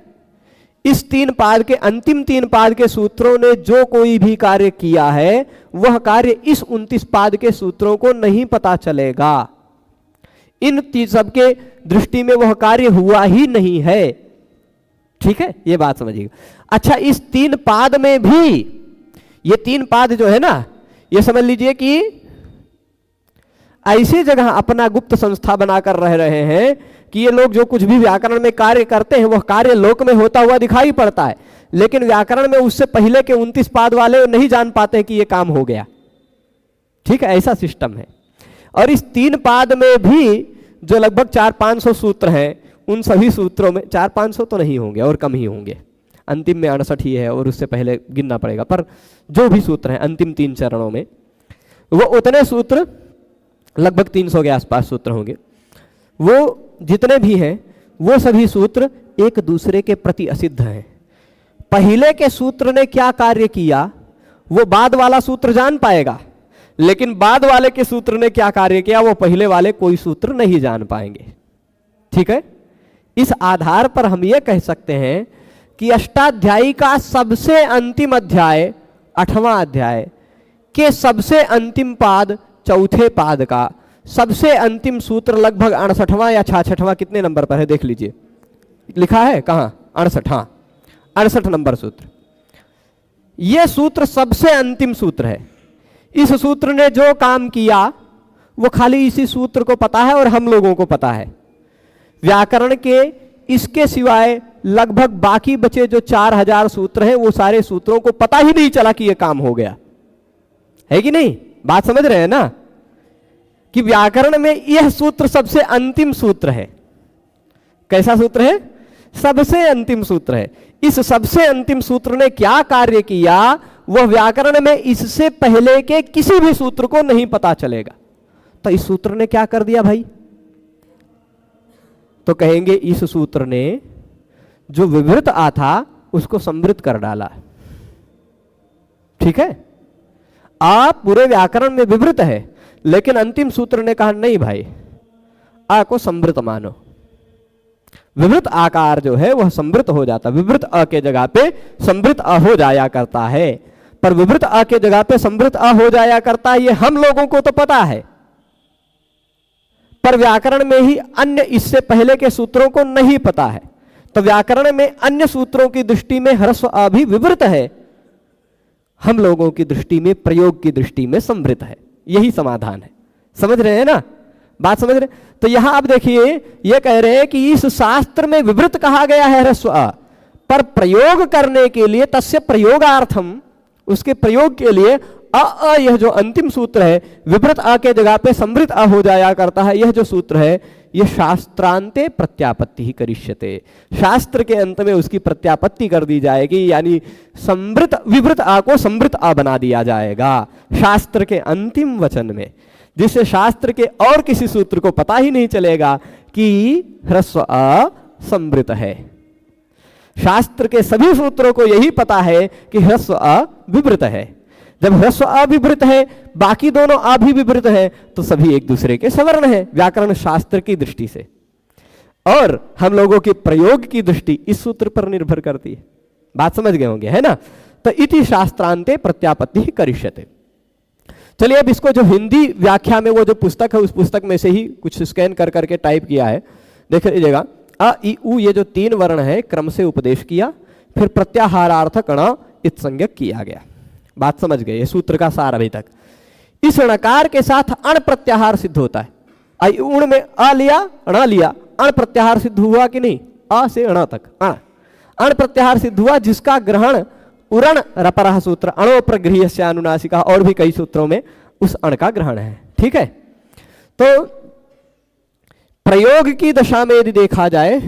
इस 3 पाद के, अंतिम 3 पाद के सूत्रों ने जो कोई भी कार्य किया है वह कार्य इस 29 पाद के सूत्रों को नहीं पता चलेगा। इन सबके दृष्टि में वह कार्य हुआ ही नहीं है। ठीक है, ये बात समझिएगा। अच्छा, इस 3 पाद में भी, ये 3 पाद जो है ना, ये समझ लीजिए कि ऐसी जगह अपना गुप्त संस्था बनाकर रह रहे हैं कि ये लोग जो कुछ भी व्याकरण में कार्य करते हैं वह कार्य लोक में होता हुआ दिखाई पड़ता है, लेकिन व्याकरण में उससे पहले के 29 पाद वाले नहीं जान पाते कि ये काम हो गया। ठीक है, ऐसा सिस्टम है। और इस 3 पाद में भी जो लगभग 400-500 सूत्र हैं, उन सभी सूत्रों में 400-500 तो नहीं होंगे और कम ही होंगे, अंतिम में 68 ही है और उससे पहले गिनना पड़ेगा, पर जो भी सूत्र हैं अंतिम 3 चरणों में, वो उतने सूत्र लगभग 300 के आसपास सूत्र होंगे। वो जितने भी हैं वो सभी सूत्र एक दूसरे के प्रति असिद्ध हैं। पहले के सूत्र ने क्या कार्य किया वो बाद वाला सूत्र जान पाएगा, लेकिन बाद वाले के सूत्र ने क्या कार्य किया वो पहले वाले कोई सूत्र नहीं जान पाएंगे। ठीक है, इस आधार पर हम ये कह सकते हैं कि अष्टाध्यायी का सबसे अंतिम अध्याय 8वां अध्याय के सबसे अंतिम पाद 4थे पाद का सबसे अंतिम सूत्र लगभग 68वां या 66वां, कितने नंबर पर है देख लीजिए, लिखा है कहां, 68, हाँ 68 नंबर सूत्र। यह सूत्र सबसे अंतिम सूत्र है। इस सूत्र ने जो काम किया वो खाली इसी सूत्र को पता है और हम लोगों को पता है। व्याकरण के इसके सिवाय लगभग बाकी बचे जो 4000 सूत्र हैं वो सारे सूत्रों को पता ही नहीं चला कि यह काम हो गया है कि नहीं। बात समझ रहे हैं ना कि व्याकरण में यह सूत्र सबसे अंतिम सूत्र है। कैसा सूत्र है? सबसे अंतिम सूत्र है। इस सबसे अंतिम सूत्र ने क्या कार्य किया वह व्याकरण में इससे पहले के किसी भी सूत्र को नहीं पता चलेगा। तो इस सूत्र ने क्या कर दिया भाई? तो कहेंगे इस सूत्र ने जो विवृत आ था उसको समृद्ध कर डाला। ठीक है, आप पूरे व्याकरण में विवृत है, लेकिन अंतिम सूत्र ने कहा नहीं भाई, आ को समृद्ध मानो। विवृत आकार जो है वह समृद्ध हो जाता, विवृत अ के जगह पे समृद्ध अ हो जाया करता है। पर विवृत अ के जगह पे समृद्ध अ हो जाया करता है, ये हम लोगों को तो पता है, पर व्याकरण में ही अन्य इससे पहले के सूत्रों को नहीं पता है। तो व्याकरण में अन्य सूत्रों की दृष्टि में ह्रस्व अ भी विवृत है, हम लोगों की दृष्टि में, प्रयोग की दृष्टि में समृद्ध है। यही समाधान है। समझ रहे हैं ना बात? समझ रहे? तो यहां आप देखिए ये कह रहे हैं कि इस शास्त्र में विवृत कहा गया है ह्रस्व अ, पर प्रयोग करने के लिए तस्य प्रयोगार्थम, उसके प्रयोग के लिए अ यह जो अंतिम सूत्र है विवृत अ के जगह पे समृद्ध अ हो जाया करता है। यह जो सूत्र है यह शास्त्रांते प्रत्यापत्ति ही करिष्यते, शास्त्र के अंत में उसकी प्रत्यापत्ति कर दी जाएगी, यानी समृद्ध विवृत अ को समृद्ध अ बना दिया जाएगा शास्त्र के अंतिम वचन में, जिससे शास्त्र के और किसी सूत्र को पता ही नहीं चलेगा कि ह्रस्व अ समृद्ध है। शास्त्र के सभी सूत्रों को यही पता है कि ह्रस्व अ विवृत है। जब ह्रस्व अ विवृत है, बाकी दोनों अ भी विवृत है, तो सभी एक दूसरे के सवर्ण है व्याकरण शास्त्र की दृष्टि से। और हम लोगों के प्रयोग की दृष्टि इस सूत्र पर निर्भर करती है। बात समझ गए होंगे, है ना? तो इति शास्त्रांते प्रत्यापत्ति ही करिष्यते। चलिए अब इसको जो हिंदी व्याख्या में वो जो पुस्तक है उस पुस्तक में से ही कुछ स्कैन कर करके टाइप किया है, देख लीजिएगा। अ इ उ ये जो 3 वर्ण है क्रम से उपदेश किया, फिर प्रत्याहारार्थ ण इत संज्ञक किया गया। बात समझ गए? ये सूत्र का सार अभी तक। इस णकार के साथ अण प्रत्याहार सिद्ध होता है। आई उण में अ लिया, ण लिया, अण प्रत्याहार सिद्ध हुआ कि नहीं? अ से ण तक अण प्रत्याहार सिद्ध हुआ, जिसका ग्रहण उरण रपरः सूत्र अणो प्रगृह्य से अनुनासिका और भी कई सूत्रों में उस अण का ग्रहण है। ठीक है, तो प्रयोग की दशा में यदि देखा जाए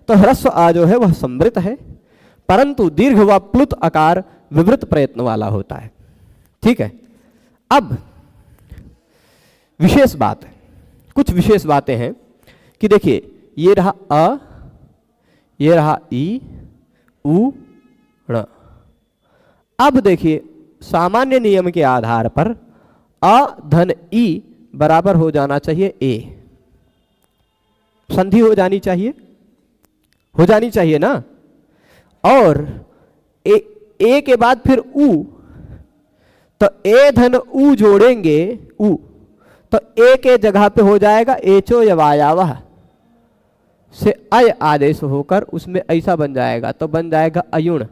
तो ह्रस्व आ जो है वह समृद्ध है, परंतु दीर्घ व प्लुत आकार विवृत प्रयत्न वाला होता है। ठीक है, अब विशेष बात है, कुछ विशेष बातें हैं कि देखिए ये रहा अ, ये रहा ई उ ण। अब देखिए सामान्य नियम के आधार पर अ धन ई बराबर हो जाना चाहिए ए, संधि हो जानी चाहिए ना। और ए के बाद फिर उ, तो ए धन उ जोड़ेंगे उ, तो ए के जगह पे हो जाएगा एचो या वायावह। से अय आदेश होकर उसमें ऐसा बन जाएगा, तो बन जाएगा अयुण।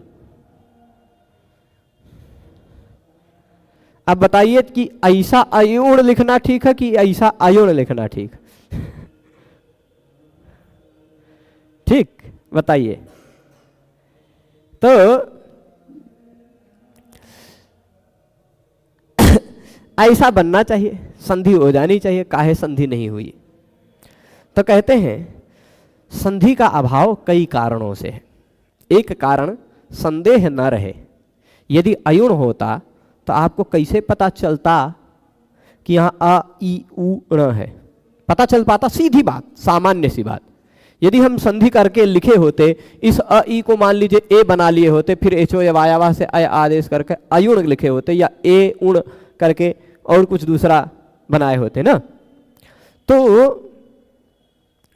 अब बताइए कि ऐसा अयुण लिखना ठीक है कि ऐसा अयुण लिखना ठीक? ठीक, बताइए। तो ऐसा बनना चाहिए, संधि हो जानी चाहिए, काहे संधि नहीं हुई? तो कहते हैं संधि का अभाव कई कारणों से है। एक कारण संदेह न रहे। यदि अयुण होता तो आपको कैसे पता चलता कि यहाँ अ ई उ ण है? पता चल पाता? सीधी बात, सामान्य सी बात। यदि हम संधि करके लिखे होते, इस अ ई को मान लीजिए ए बना लिए होते, फिर एचो या वायावा से अय आदेश करके अयुण लिखे होते, या ए उण करके और कुछ दूसरा बनाए होते ना, तो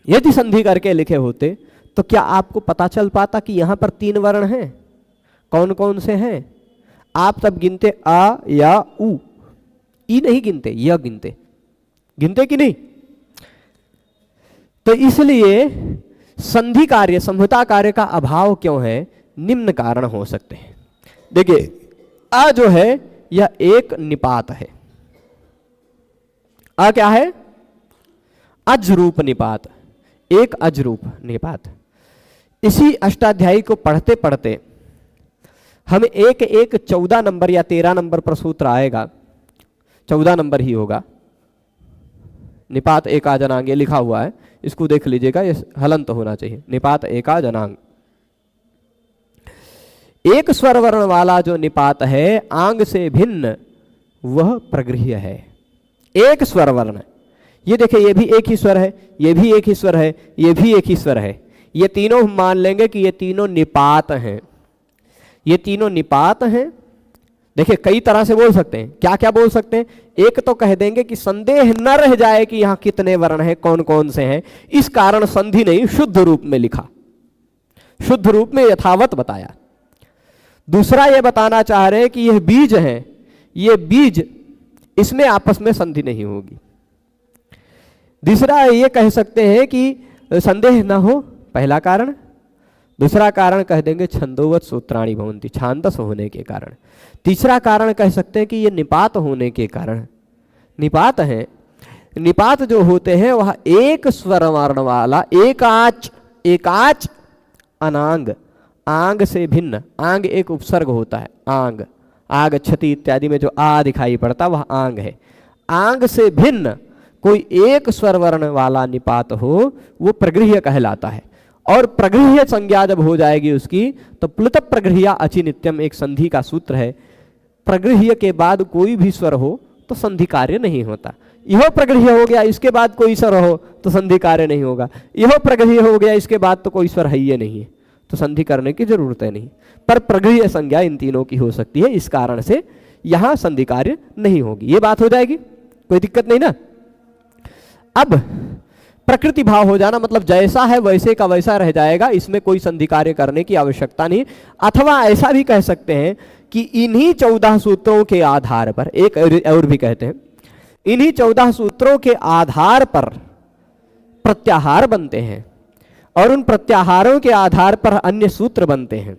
यदि संधि करके लिखे होते तो क्या आपको पता चल पाता कि यहाँ पर 3 वर्ण हैं? कौन कौन से हैं? आप तब गिनते आ या उ, ई नहीं गिनते, य गिनते। गिनते कि नहीं? तो इसलिए संधि कार्य, समता कार्य का अभाव क्यों है? निम्न कारण हो सकते हैं। देखिए, अ जो है यह एक निपात है। अ क्या है? अजरूप निपात, एक अजरूप निपात। इसी अष्टाध्यायी को पढ़ते पढ़ते हमें एक 14 नंबर या 13 नंबर पर सूत्र आएगा, 14 नंबर ही होगा। निपात एका जनांग ये लिखा हुआ है, इसको देख लीजिएगा, ये हलंत होना चाहिए। निपात एका जनांग, एक स्वर वर्ण वाला जो निपात है आंग से भिन्न वह प्रगृह्य है। एक स्वर वर्ण, ये देखिए, ये भी एक ही स्वर है, ये भी एक ही स्वर है, ये भी एक ही स्वर है। ये तीनों हम मान लेंगे कि ये तीनों निपात हैं। ये तीनों निपात हैं। देखिए, कई तरह से बोल सकते हैं। क्या क्या बोल सकते हैं? एक तो कह देंगे कि संदेह न रह जाए कि यहां कितने वर्ण हैं, कौन कौन से हैं, इस कारण संधि नहीं, शुद्ध रूप में लिखा, शुद्ध रूप में यथावत बताया। दूसरा ये बताना चाह रहे हैं कि यह बीज है, ये बीज, इसमें आपस में संधि नहीं होगी। तीसरा ये कह सकते हैं कि संदेह न हो, पहला कारण। दूसरा कारण कह देंगे छंदोवत सूत्राणि भवन्ति, छांदस होने के कारण। तीसरा कारण कह सकते हैं कि ये निपात होने के कारण। निपात है, निपात जो होते हैं वह एक स्वर वर्ण वाला, एकाच अनांग, आंग से भिन्न। आंग एक उपसर्ग होता है, आंग, आग क्षति इत्यादि में जो आ दिखाई पड़ता वह आंग है। आंग से भिन्न कोई एक स्वर वर्ण वाला निपात हो वो प्रगृह्य कहलाता है। और प्रगृह्य संज्ञा जब हो जाएगी उसकी, तो प्लुत प्रगृह्या अचि नित्यम एक संधि का सूत्र है। प्रगृह्य के बाद कोई भी स्वर हो तो संधि कार्य नहीं होता। यह प्रगृह्य हो गया, इसके बाद कोई स्वर हो तो संधि कार्य नहीं होगा। यह प्रगृह्य हो गया, इसके बाद तो कोई स्वर है ही नहीं है, तो संधि करने की जरूरत है नहीं। पर प्रगृह्य संज्ञा इन तीनों की हो सकती है, इस कारण से यहां संधि कार्य नहीं होगी। ये बात हो जाएगी, कोई दिक्कत नहीं ना। अब प्रकृति भाव हो जाना मतलब जैसा है वैसे का वैसा रह जाएगा, इसमें कोई संधि कार्य करने की आवश्यकता नहीं। अथवा ऐसा भी कह सकते हैं कि इन्हीं 14 सूत्रों के आधार पर, एक और भी कहते हैं, इन्हीं 14 सूत्रों के आधार पर प्रत्याहार बनते हैं और उन प्रत्याहारों के आधार पर अन्य सूत्र बनते हैं।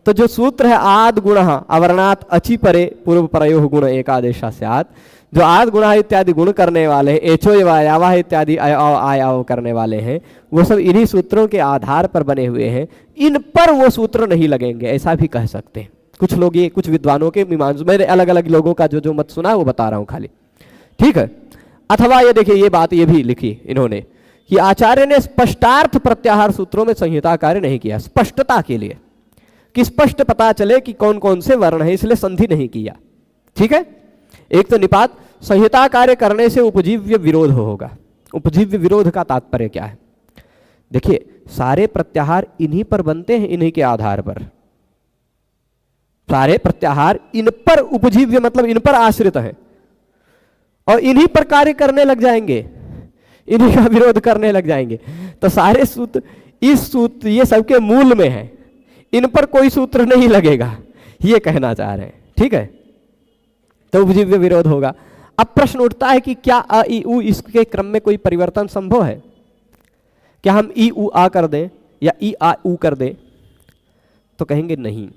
तो जो सूत्र है आद गुण अवर्णात अचि परे पूर्व प्रयोग गुण एकादेशा स्यात्, जो आद गुणा इत्यादि गुण करने वाले हैं, एचो वायावा इत्यादि आयाव करने वाले हैं, वो सब इन्हीं सूत्रों के आधार पर बने हुए हैं। इन पर वो सूत्र नहीं लगेंगे, ऐसा भी कह सकते हैं कुछ लोग। ये कुछ विद्वानों के मीमांसा, मैंने अलग अलग लोगों का जो जो मत सुना वो बता रहा हूं खाली, ठीक है। अथवा ये देखिए, ये बात ये भी लिखी इन्होंने कि आचार्य ने स्पष्टार्थ प्रत्याहार सूत्रों में संहिता कार्य नहीं किया, स्पष्टता के लिए, कि स्पष्ट पता चले कि कौन कौन से वर्ण है, इसलिए संधि नहीं किया, ठीक है। एक तो निपात, संहिता कार्य करने से उपजीव्य विरोध होगा। उपजीव्य विरोध का तात्पर्य क्या है? देखिए, सारे प्रत्याहार इन्हीं पर बनते हैं, इन्हीं के आधार पर सारे प्रत्याहार इन पर उपजीव्य मतलब इन पर आश्रित है और इन्हीं पर कार्य करने लग जाएंगे, इन्हीं का विरोध करने लग जाएंगे। तो सारे सूत्र, इस सूत्र ये सबके मूल में है, इन पर कोई सूत्र नहीं लगेगा, ये कहना चाह रहे हैं, ठीक है। तो उपजीव्य विरोध होगा। अब प्रश्न उठता है कि क्या अ ई उ इसके क्रम में कोई परिवर्तन संभव है? क्या हम ई उ आ कर दें या ई आ उ कर दें? तो कहेंगे नहीं।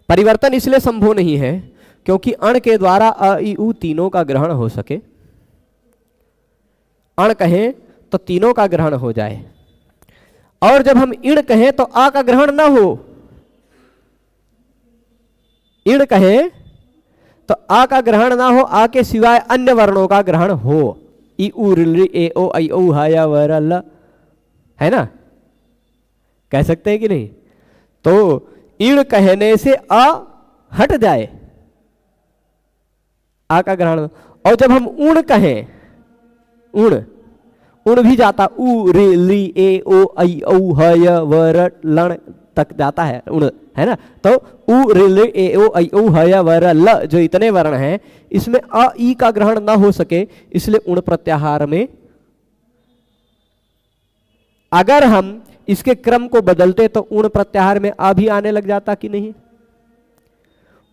परिवर्तन इसलिए संभव नहीं है क्योंकि अण के द्वारा अ ई उ तीनों का ग्रहण हो सके। अण कहें तो तीनों का ग्रहण हो जाए, और जब हम इण कहें तो आ का ग्रहण ना हो। इण कहें तो आ का ग्रहण ना हो, आ के सिवाय अन्य वर्णों का ग्रहण हो। ई उ ऋ ए ओ ऐ औ हा या व र ल, है ना? कह सकते हैं कि नहीं? तो इण कहने से अ हट जाए, आ का ग्रहण। और जब हम उण कहें, उण भी जाता, उ रे ली ए ओ ऐ औ ह य व र लण तक जाता है उण, है ना? तो उ रे ले ए ओ ऐ औ ह य व र ल जो इतने वर्ण हैं, इसमें अ ई का ग्रहण ना हो सके, इसलिए उण प्रत्याहार में अगर हम इसके क्रम को बदलते तो उण प्रत्याहार में आ भी आने लग जाता कि नहीं?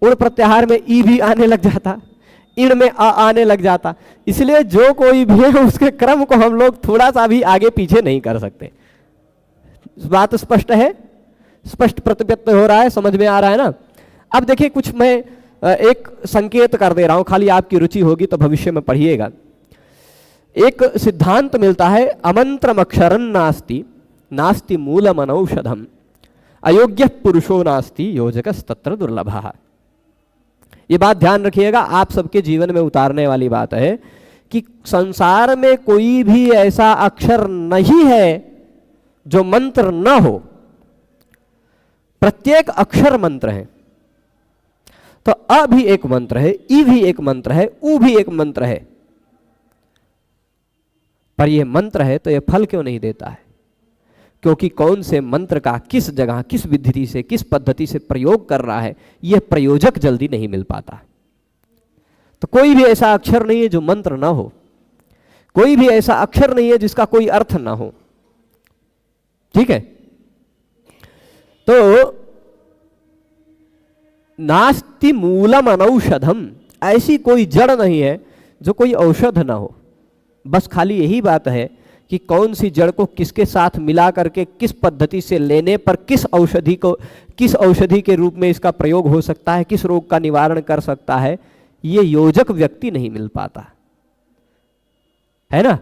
उण प्रत्याहार में ई भी आने लग जाता, इण में आ आने लग जाता। इसलिए जो कोई भी है उसके क्रम को हम लोग थोड़ा सा भी आगे पीछे नहीं कर सकते। बात स्पष्ट है? स्पष्ट प्रतिपत्त हो रहा है, समझ में आ रहा है ना? अब देखिए, कुछ मैं एक संकेत कर दे रहा हूं, खाली आपकी रुचि होगी तो भविष्य में पढ़िएगा। एक सिद्धांत मिलता है, अमंत्रम अक्षरं नास्ति नास्ति मूलम अनौषधम अयोग्य पुरुषो नास्ति योजकस्तत्र दुर्लभः। ये बात ध्यान रखिएगा, आप सबके जीवन में उतारने वाली बात है कि संसार में कोई भी ऐसा अक्षर नहीं है जो मंत्र न हो। प्रत्येक अक्षर मंत्र है। तो अ भी एक मंत्र है, ई भी एक मंत्र है, उ भी एक मंत्र है। पर यह मंत्र है तो यह फल क्यों नहीं देता है? क्योंकि कौन से मंत्र का किस जगह, किस विधि से, किस पद्धति से प्रयोग कर रहा है, यह प्रयोजक जल्दी नहीं मिल पाता। तो कोई भी ऐसा अक्षर नहीं है जो मंत्र ना हो, कोई भी ऐसा अक्षर नहीं है जिसका कोई अर्थ ना हो। ठीक है? तो नास्ति मूलम अनौषधम, ऐसी कोई जड़ नहीं है जो कोई औषध ना हो। बस खाली यही बात है कि कौन सी जड़ को किसके साथ मिला करके, किस पद्धति से लेने पर किस औषधि के रूप में इसका प्रयोग हो सकता है, किस रोग का निवारण कर सकता है, ये योजक व्यक्ति नहीं मिल पाता है ना?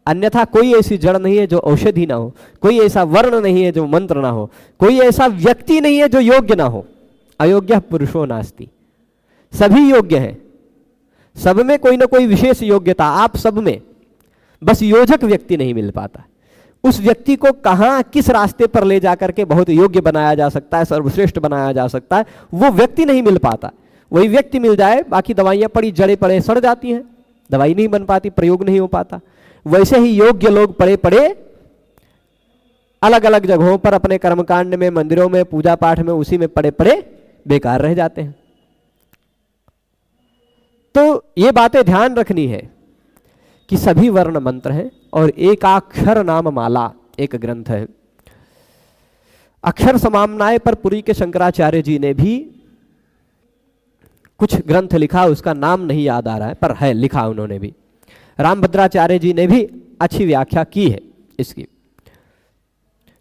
अन्यथा कोई ऐसी जड़ नहीं है जो औषधि ना हो, कोई ऐसा वर्ण नहीं है जो मंत्र ना हो, कोई ऐसा व्यक्ति नहीं है जो योग्य ना हो। अयोग्य पुरुषो नास्ति, सभी योग्य हैं, सब में कोई ना कोई विशेष योग्यता, आप सब में, बस योजक व्यक्ति नहीं मिल पाता। उस व्यक्ति को कहां, किस रास्ते पर ले जाकर के बहुत योग्य बनाया जा सकता है, सर्वश्रेष्ठ बनाया जा सकता है, वो व्यक्ति नहीं मिल पाता। वही व्यक्ति मिल जाए, बाकी दवाइयां पड़ी जड़े पड़े सड़ जाती हैं, दवाई नहीं बन पाती, प्रयोग नहीं हो पाता। वैसे ही योग्य लोग पड़े पड़े अलग अलग जगहों पर अपने कर्मकांड में, मंदिरों में, पूजा पाठ में, उसी में पड़े पड़े बेकार रह जाते हैं। तो ये बातें ध्यान रखनी है कि सभी वर्ण मंत्र हैं और एकाक्षर नाम माला एक ग्रंथ है। अक्षर समाम्नाय पर पुरी के शंकराचार्य जी ने भी कुछ ग्रंथ लिखा, उसका नाम नहीं याद आ रहा है, पर है लिखा उन्होंने भी। रामभद्राचार्य जी ने भी अच्छी व्याख्या की है इसकी,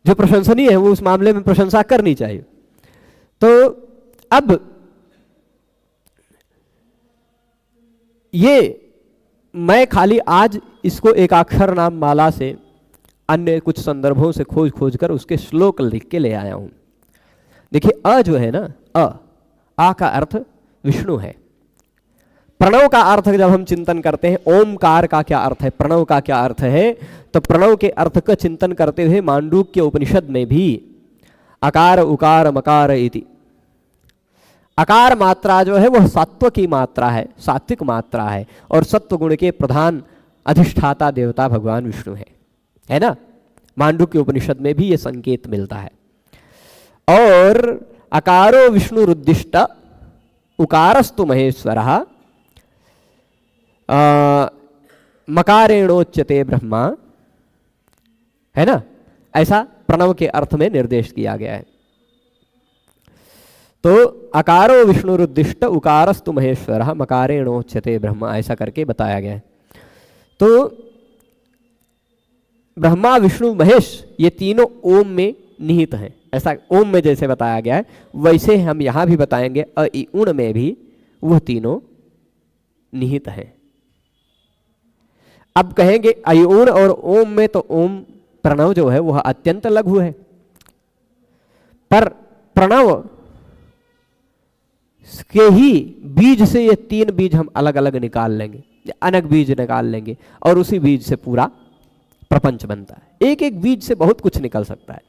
जो प्रशंसनीय है, वो उस मामले में प्रशंसा करनी चाहिए। तो अब ये मैं खाली आज इसको एकाक्षर नाम माला से अन्य कुछ संदर्भों से खोज खोज कर उसके श्लोक लिख के ले आया हूं। देखिए, अ जो है ना, आ का अर्थ विष्णु है। प्रणव का अर्थ जब हम चिंतन करते हैं, ओमकार का क्या अर्थ है, प्रणव का क्या अर्थ है, तो प्रणव के अर्थ का चिंतन करते हुए मांडूक्य उपनिषद में भी अकार उकार मकार इति, अकार मात्रा जो है वह सत्व की मात्रा है, सात्विक मात्रा है, और सत्व गुण के प्रधान अधिष्ठाता देवता भगवान विष्णु है ना? मांडूक्य उपनिषद में भी ये संकेत मिलता है। और अकारो विष्णु रुद्दिष्ट उकारस्तु महेश्वरः मकारेणोच्यते ब्रह्मा, है ना? ऐसा प्रणव के अर्थ में निर्देश किया गया है। तो अकारो विष्णुरुद्दिष्ट उकारस्तु महेश्वरः मकारेणोच्यते ब्रह्मा, ऐसा करके बताया गया है। तो ब्रह्मा विष्णु महेश ये तीनों ओम में निहित हैं। ऐसा ओम में जैसे बताया गया है वैसे हम यहां भी बताएंगे अ इ उण में भी वह तीनों निहित हैं। अब कहेंगे अयुण और ओम में, तो ओम प्रणव जो है वह अत्यंत लघु है, पर प्रणव के ही बीज से ये तीन बीज हम अलग अलग निकाल लेंगे, अनग बीज निकाल लेंगे और उसी बीज से पूरा प्रपंच बनता है। एक एक बीज से बहुत कुछ निकल सकता है।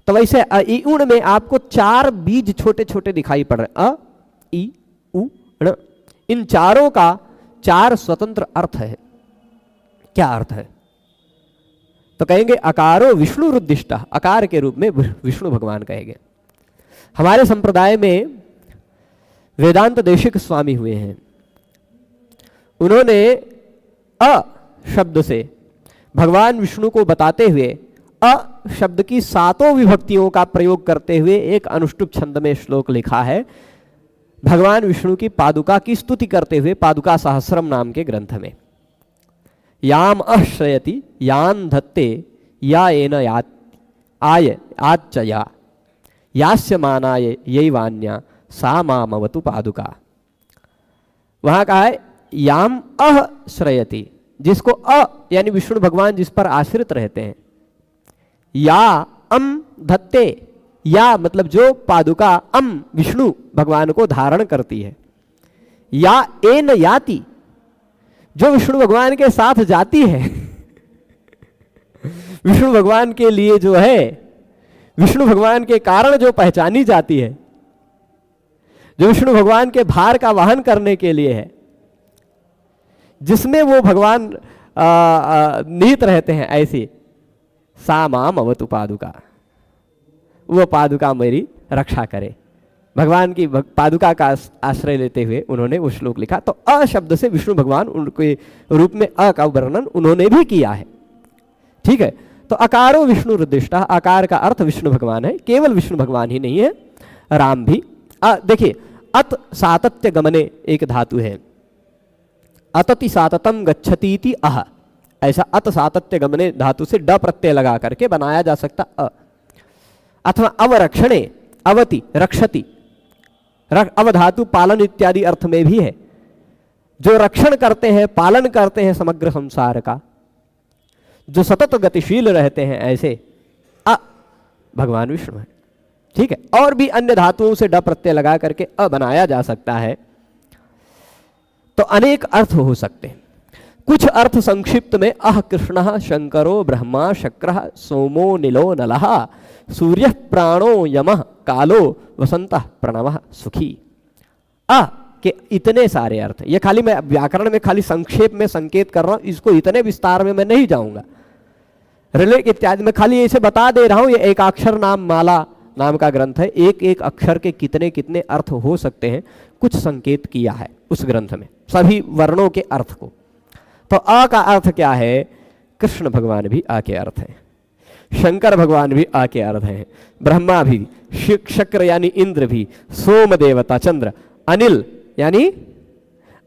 तो वैसे अ में आपको चार बीज छोटे छोटे दिखाई पड़ रहे हैं, अ इ उ ण। इन चारों का चार स्वतंत्र अर्थ है। क्या अर्थ है? तो कहेंगे अकारो विष्णु रुद्दिष्ट, अकार के रूप में विष्णु भगवान कहेंगे। हमारे संप्रदाय में वेदांत देशिक स्वामी हुए हैं, उन्होंने अ शब्द से भगवान विष्णु को बताते हुए अ शब्द की सातों विभक्तियों का प्रयोग करते हुए एक अनुष्टुप छंद में श्लोक लिखा है, भगवान विष्णु की पादुका की स्तुति करते हुए पादुका सहस्रम नाम के ग्रंथ में। याम अश्रयति यान धत्ते या एन आय आच्चया यास्य मानाय यही वान्या सा मामवतु पादुका। वहां कहा है याम अह श्रयति, जिसको अ यानी विष्णु भगवान जिस पर आश्रित रहते हैं, या अम धत्ते, या मतलब जो पादुका अम विष्णु भगवान को धारण करती है, या एन याति जो विष्णु भगवान के साथ जाती है। विष्णु भगवान के लिए जो है, विष्णु भगवान के कारण जो पहचानी जाती है, जो विष्णु भगवान के भार का वहन करने के लिए है, जिसमें वो भगवान निहित रहते हैं, ऐसी सा माम अवतु पादुका, वो पादुका मेरी रक्षा करे। भगवान की पादुका का आश्रय लेते हुए उन्होंने वो श्लोक लिखा। तो अ शब्द से विष्णु भगवान उनके रूप में अ का वर्णन उन्होंने भी किया है। ठीक है, तो अकारो विष्णु रुद्दिष्ट, आकार का अर्थ विष्णु भगवान है। केवल विष्णु भगवान ही नहीं है, राम भी। देखिए अत सातत्य गमने एक धातु है, अतति साततम गच्छतीति अह, ऐसा अत सातत्य गमने धातु से ड प्रत्यय लगा करके बनाया जा सकता अ। अथवा अवरक्षणे अवति रक्षति, अवधातु पालन इत्यादि अर्थ में भी है, जो रक्षण करते हैं, पालन करते हैं समग्र संसार का, जो सतत गतिशील रहते हैं, ऐसे अ भगवान विष्णु है। ठीक है, और भी अन्य धातुओं से ड प्रत्यय लगा करके अ बनाया जा सकता है। तो अनेक अर्थ हो सकते हैं। कुछ अर्थ संक्षिप्त में अह कृष्ण शंकरो ब्रह्मा शक्रः सोमो नीलो नलः सूर्य प्राणो यमः कालो वसंतः प्रणवः सुखी। अ के इतने सारे अर्थ, ये खाली मैं व्याकरण में खाली संक्षेप में संकेत कर रहा हूं, इसको इतने विस्तार में मैं नहीं जाऊंगा। रिलेट इत्यादि में खाली ऐसे बता दे रहा हूं। ये एकाक्षर नाम माला नाम का ग्रंथ है, एक एक अक्षर के कितने कितने अर्थ हो सकते हैं कुछ संकेत किया है उस ग्रंथ में, सभी वर्णों के अर्थ को। तो अ का अर्थ क्या है? कृष्ण भगवान भी आ के अर्थ है, शंकर भगवान भी आ के अर्थ हैं, ब्रह्मा भी, शक्र यानी इंद्र भी, सोम देवता चंद्र, अनिल यानी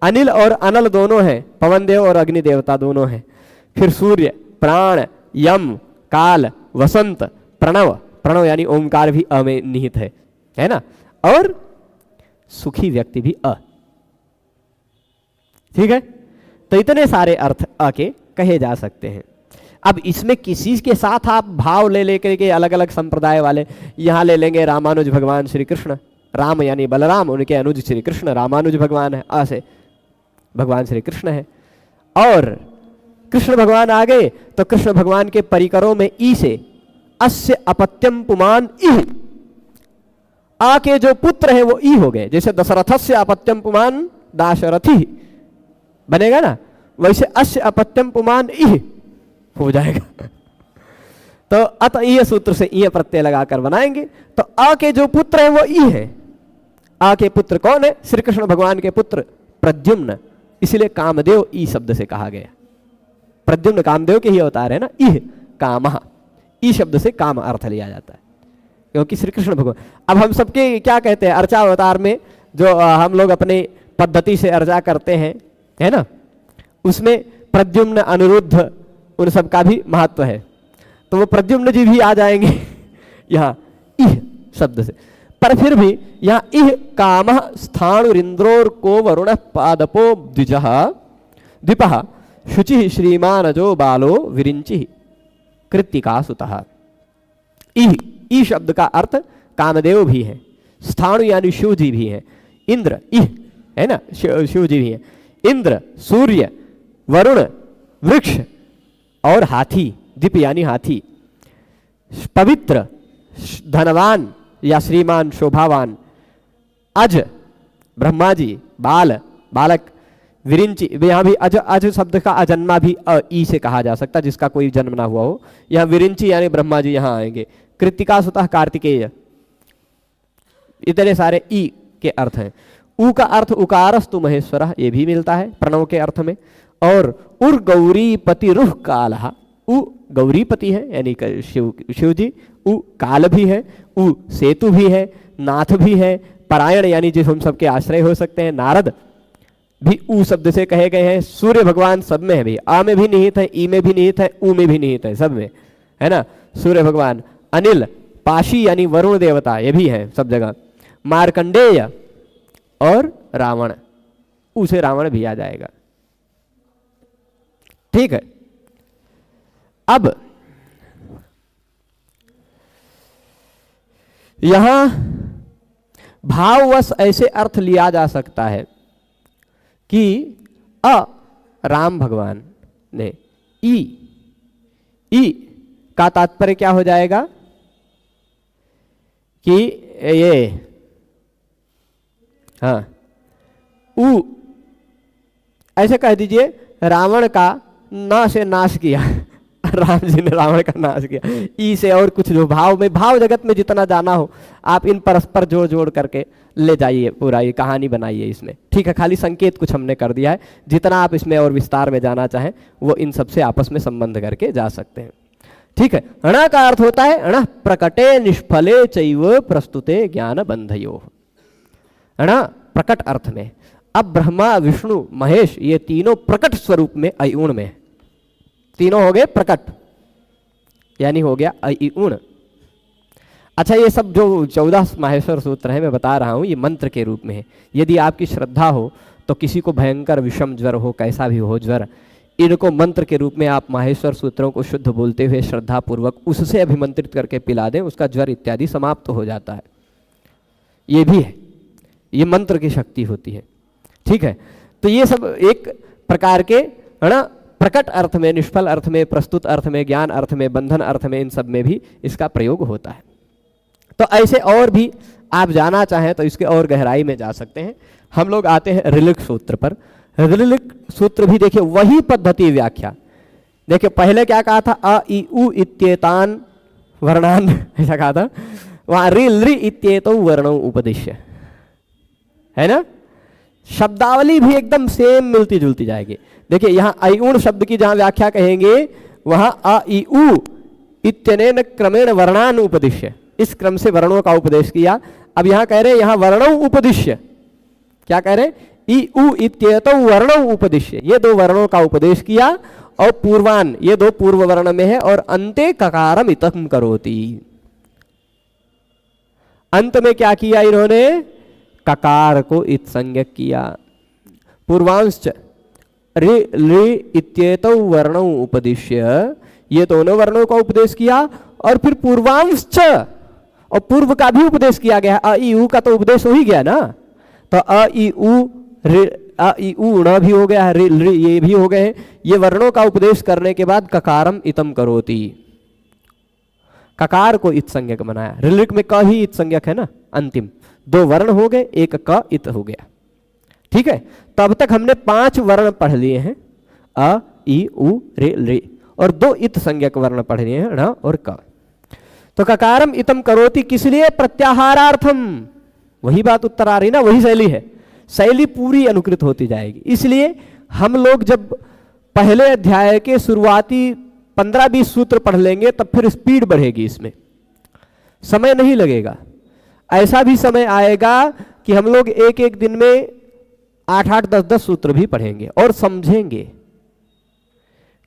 अनिल और अनल दोनों हैं, पवन देव और अग्नि देवता दोनों हैं, फिर सूर्य, प्राण, यम, काल, वसंत, प्रणव, प्रणव यानी ओंकार भी अ में निहित है ना, और सुखी व्यक्ति भी अ। ठीक है, तो इतने सारे अर्थ अ के कहे जा सकते हैं। अब इसमें किसी के साथ आप भाव ले लेकर के अलग अलग संप्रदाय वाले यहां ले लेंगे रामानुज भगवान श्री कृष्ण, राम यानी बलराम, उनके अनुज श्री कृष्ण, रामानुज भगवान है, अ से भगवान श्री कृष्ण है। और कृष्ण भगवान आ गए तो कृष्ण भगवान के परिकरों में ई से अस्य अपत्यम पुमान इह, आ के जो पुत्र है वो ई हो गए। जैसे दशरथस्य अपत्यम पुमान दाशरथी बनेगा ना, वैसे अस्य अपत्यम पुमान इह हो जाएगा। तो अत ईय सूत्र से ईय प्रत्यय लगाकर बनाएंगे। तो आ के जो पुत्र है वो ई है। आ के पुत्र कौन है? श्री कृष्ण भगवान के पुत्र प्रद्युम्न, इसलिए कामदेव ई शब्द से कहा गया। प्रद्युम्न कामदेव के ही अवतार है ना, इह कामः, ई शब्द से काम अर्थ लिया जाता है, क्योंकि श्री कृष्ण भगवान। अब हम सबके क्या कहते हैं, अर्चा अवतार में जो हम लोग अपने पद्धति से अर्चा करते हैं, है ना, उसमें प्रद्युम्न, अनिरुद्ध, उन सब का भी महत्व है। तो वो प्रद्युम्न जी भी आ जाएंगे यहाँ इह शब्द से। पर फिर भी यहाँ इह कामः स्थाणुरिंद्रोर को वरुण पादपो द्विजः द्विपः शुचि श्रीमान जो बालो विरिंचि कृत्तिका सुतः। इह ई शब्द का अर्थ कामदेव भी है, स्थाणु यानी शिव जी भी है, इंद्र इह है ना, शिव जी भी है, इंद्र सूर्य वरुण वृक्ष और हाथी, दीप यानी हाथी, पवित्र धनवान या श्रीमान शोभावान, अज ब्रह्मा जी, बाल बालक, विरिंची, यहाँ भी अज अज शब्द का अजन्मा भी ई से कहा जा सकता जिसका कोई जन्म ना हुआ हो। यहाँ विरिंची यानी ब्रह्मा जी यहाँ आएंगे। कृत्तिका सुतः कार्तिकेय, इतने सारे ई के अर्थ हैं। उ का अर्थ उकारस्तु महेश्वरः, ये भी मिलता है प्रणव के अर्थ में। और उर गौरी पति रुह कालः, उ गौरीपति है यानी शिव जी, उ काल भी है, उ सेतु भी है, नाथ भी है, परायण यानी जिस हम सबके आश्रय हो सकते हैं, नारद भी उ शब्द से कहे गए हैं। सूर्य भगवान सब में है भी, आ में भी निहित है, ई में भी निहित है, उ में भी निहित है, सब में है ना सूर्य भगवान। अनिल, पाशी यानी वरुण देवता, ये भी है सब जगह। मार्कंडेय और रावण, उसे रावण भी आ जाएगा। ठीक है, अब यहां भाववश ऐसे अर्थ लिया जा सकता है कि राम भगवान ने ई का तात्पर्य क्या हो जाएगा कि ये हाँ उ ऐसे कह दीजिए रावण का ना से नाश किया राम जी ने रावण का नाश किया। ई से और कुछ जो भाव में, भाव जगत में जितना जाना हो आप इन परस्पर जोड़ जोड़ करके ले जाइए, पूरा ये कहानी बनाइए इसमें। ठीक है, खाली संकेत कुछ हमने कर दिया है, जितना आप इसमें और विस्तार में जाना चाहें वो इन सबसे आपस में संबंध करके जा सकते हैं। ठीक है, अण का अर्थ होता है अण प्रकटे निष्फले चैव प्रस्तुते ज्ञान बंधयो, अण प्रकट अर्थ में। अब ब्रह्मा विष्णु महेश ये तीनों प्रकट स्वरूप में अयुण में, तीनों हो गए प्रकट यानी हो गया अयुण। अच्छा, ये सब जो 14 माहेश्वर सूत्र है मैं बता रहा हूं, ये मंत्र के रूप में है। यदि आपकी श्रद्धा हो तो किसी को भयंकर विषम ज्वर हो, कैसा भी हो ज्वर, इनको मंत्र के रूप में आप माहेश्वर सूत्रों को शुद्ध बोलते हुए श्रद्धा पूर्वक उससे अभिमंत्रित करके पिला दें, उसका ज्वर इत्यादि समाप्त हो जाता है। ये भी है, ये मंत्र की शक्ति होती है। ठीक है, तो ये सब एक प्रकार के प्रकट अर्थ में, निष्फल अर्थ में, प्रस्तुत अर्थ में, ज्ञान अर्थ में, बंधन अर्थ में, इन सब में भी इसका प्रयोग होता है। तो ऐसे और भी आप जाना चाहें तो इसके और गहराई में जा सकते हैं। हम लोग आते हैं ऋलिक सूत्र पर। ऋलिक सूत्र भी देखिए वही पद्धति व्याख्या। देखिए पहले क्या कहा था, अ इ उ इत्येतान वर्णान ऐसा कहा था, वहां रि लृ इत्येतौ वर्णौ उपदिश्य, है ना। शब्दावली भी एकदम सेम मिलती जुलती जाएगी। देखिए यहाँ अयुण शब्द की जहां व्याख्या कहेंगे वहां अ इ उ इत्यनेन क्रमेण वर्णान उपदिश्य, इस क्रम से वर्णों का उपदेश किया। अब यहाँ कह रहे यहाँ वर्णौ उपदिश्य, क्या कह रहे, इ उ इत्येतौ वर्णौ उपदिश्य, ये दो वर्णों का उपदेश किया। और पूर्वान, ये दो पूर्व वर्ण में है। और अंते ककारम इतम करोति, अंत में क्या किया इन्होंने, ककार को इत संज्ञक किया। पूर्वांश रि लृ इत्येतौ वर्णौ उपदिश्य, ये दोनों वर्णों का उपदेश किया। और फिर पूर्वांश और पूर्व का भी उपदेश किया गया। अ इ उ का तो उपदेश हो ही गया ना, तो अ इ उ ण भी हो गया, रि लृ ये भी हो गए। ये वर्णों का उपदेश करने के बाद ककारम इतम करोति, ककार को इत संज्ञक बनाया। ऋलिक में क ही इत संज्ञक है ना, अंतिम दो वर्ण हो गए, एक क इत हो गया। ठीक है, तो अब तक हमने 5 वर्ण पढ़ लिए हैं, अ इ उ ऋ लृ, और 2 इत संज्ञक वर्ण पढ़ लिए हैं, ण और क। तो ककारम इतम करोति किस लिए, प्रत्याहारार्थम, वही बात उत्तर आ रही ना, वही शैली है, शैली पूरी अनुकृत होती जाएगी। इसलिए हम लोग जब पहले अध्याय के शुरुआती 15-20 सूत्र पढ़ लेंगे तब फिर स्पीड बढ़ेगी, इसमें समय नहीं लगेगा। ऐसा भी समय आएगा कि हम लोग एक एक दिन में 8-8, 10-10 सूत्र भी पढ़ेंगे और समझेंगे।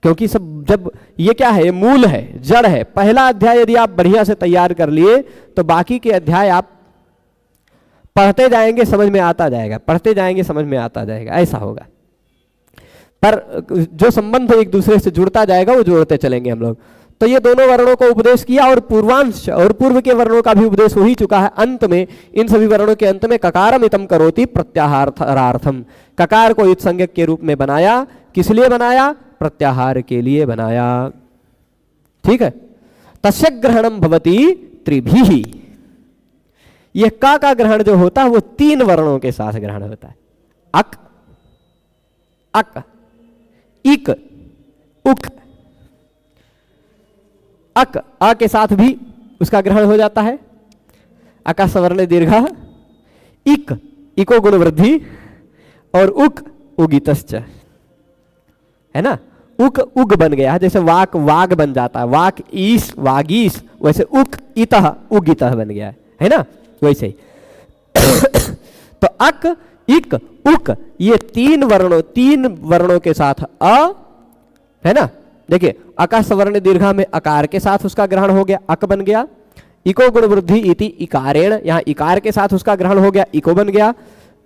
क्योंकि सब जब ये क्या है, ये मूल है, जड़ है। पहला अध्याय यदि आप बढ़िया से तैयार कर लिए तो बाकी के अध्याय आप पढ़ते जाएंगे, समझ में आता जाएगा, पढ़ते जाएंगे, समझ में आता जाएगा, ऐसा होगा। पर जो संबंध एक दूसरे से जुड़ता जाएगा वो जोड़ते चलेंगे हम लोग। तो ये दोनों वर्णों को उपदेश किया और पूर्वांश और पूर्व के वर्णों का भी उपदेश हो ही चुका है। अंत में इन सभी वर्णों के अंत में ककारम इतम करोति प्रत्याहारार्थम, ककार को इत संज्ञक के रूप में बनाया। किस लिए बनाया? प्रत्याहार के लिए बनाया। ठीक है। तस्य ग्रहणम भवति त्रिभिः, यह का ग्रहण जो होता है वो 3 वर्णों के साथ ग्रहण होता है। अक, अक, इक, उक। अक, अ के साथ भी उसका ग्रहण हो जाता है, अका सवर्ण दीर्घ, इक, इको गुण वृद्धि, और उक उगितश्च, है ना। उक उग बन गया, जैसे वाक वाग बन जाता है, वाक ईस वागीस, वैसे उक इतः उगितः बन गया है ना, वैसे ही। तो अक, इक, उक, ये 3 वर्णों के साथ अ, है ना। देखिए अका सवर्ण दीर्घा में अकार के साथ उसका ग्रहण हो गया, अक बन गया। इको गुण वृद्धि इति इकारेण, यहां इकार के साथ उसका ग्रहण हो गया, इको बन गया।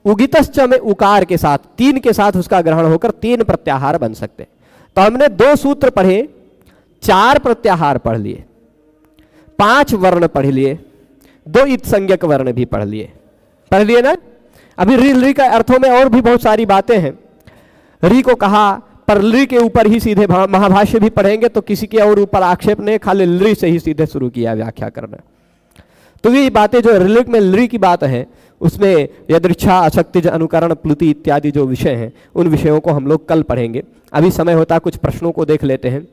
उगितश्च में उकार के साथ, 3 के साथ उसका ग्रहण होकर 3 प्रत्याहार बन सकते। तो हमने 2 सूत्र पढ़े, 4 प्रत्याहार पढ़ लिए, 5 वर्ण पढ़ लिए, 2 इत संज्ञक वर्ण भी पढ़ लिए ना। अभी री का अर्थों में और भी बहुत सारी बातें हैं। री को कहा, पर ली के ऊपर ही सीधे महाभाष्य भी पढ़ेंगे तो किसी के और ऊपर आक्षेप नहीं, खाली ली से ही सीधे शुरू किया व्याख्या करना। तो ये बातें जो ऋलिक में ली की बात है उसमें यदृच्छा, अशक्तिज, अनुकरण, प्लुति इत्यादि जो विषय हैं उन विषयों को हम लोग कल पढ़ेंगे। अभी समय होता कुछ प्रश्नों को देख लेते हैं।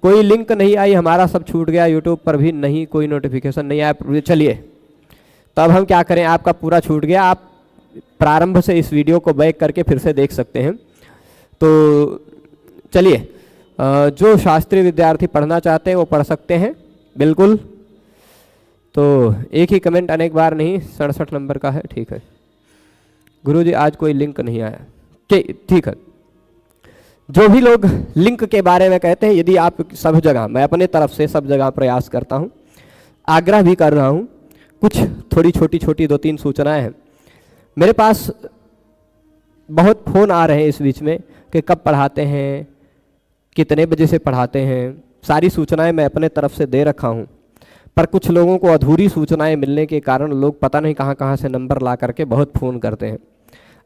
कोई लिंक नहीं आई, हमारा सब छूट गया, यूट्यूब पर भी नहीं, कोई नोटिफिकेशन नहीं आया। चलिए तो अब हम क्या करें, आपका पूरा छूट गया, आप प्रारंभ से इस वीडियो को बैक करके फिर से देख सकते हैं। तो चलिए, जो शास्त्रीय विद्यार्थी पढ़ना चाहते हैं वो पढ़ सकते हैं बिल्कुल। तो एक ही कमेंट अनेक बार नहीं, 67 नंबर का है, ठीक है। गुरुजी आज कोई लिंक नहीं आया, ठीक है। जो भी लोग लिंक के बारे में कहते हैं, यदि आप सब जगह, मैं अपने तरफ से सब जगह प्रयास करता हूँ, आग्रह भी कर रहा हूँ, कुछ थोड़ी छोटी 2-3 सूचनाएं हैं। मेरे पास बहुत फ़ोन आ रहे हैं इस बीच में कि कब पढ़ाते हैं, कितने बजे से पढ़ाते हैं, सारी सूचनाएं मैं अपने तरफ से दे रखा हूं। पर कुछ लोगों को अधूरी सूचनाएं मिलने के कारण लोग पता नहीं कहां से नंबर ला करके बहुत फ़ोन करते हैं।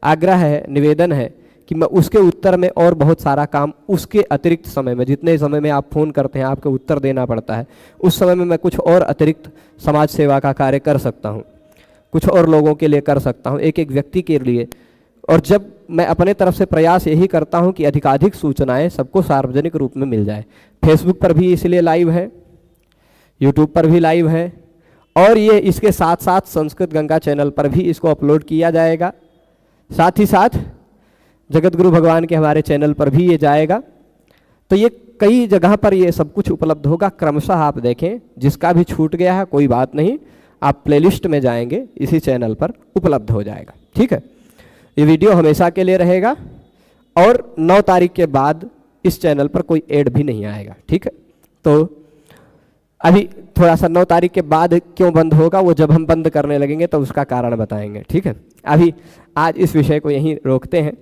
आग्रह है, निवेदन है कि मैं उसके उत्तर में और बहुत सारा काम उसके अतिरिक्त समय में, जितने समय में आप फ़ोन करते हैं आपको उत्तर देना पड़ता है, उस समय में मैं कुछ और अतिरिक्त समाज सेवा का कार्य कर सकता हूँ, कुछ और लोगों के लिए कर सकता हूँ, एक व्यक्ति के लिए। और जब मैं अपने तरफ से प्रयास यही करता हूं कि अधिकाधिक सूचनाएं सबको सार्वजनिक रूप में मिल जाए। फेसबुक पर भी इसलिए लाइव है, यूट्यूब पर भी लाइव है, और ये इसके साथ साथ संस्कृत गंगा चैनल पर भी इसको अपलोड किया जाएगा। साथ ही साथ जगत गुरु भगवान के हमारे चैनल पर भी ये जाएगा। तो ये कई जगह पर ये सब कुछ उपलब्ध होगा। क्रमशः आप देखें, जिसका भी छूट गया है कोई बात नहीं, आप प्लेलिस्ट में जाएंगे, इसी चैनल पर उपलब्ध हो जाएगा। ठीक है, ये वीडियो हमेशा के लिए रहेगा और 9 तारीख के बाद इस चैनल पर कोई ऐड भी नहीं आएगा। ठीक है, तो अभी थोड़ा सा 9 तारीख के बाद क्यों बंद होगा, वो जब हम बंद करने लगेंगे तो उसका कारण बताएंगे। ठीक है, अभी आज इस विषय को यहीं रोकते हैं।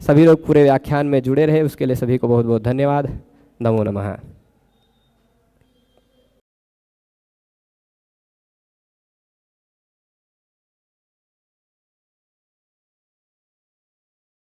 सभी लोग पूरे व्याख्यान में जुड़े रहे, उसके लिए सभी को बहुत बहुत धन्यवाद। नमो नमः।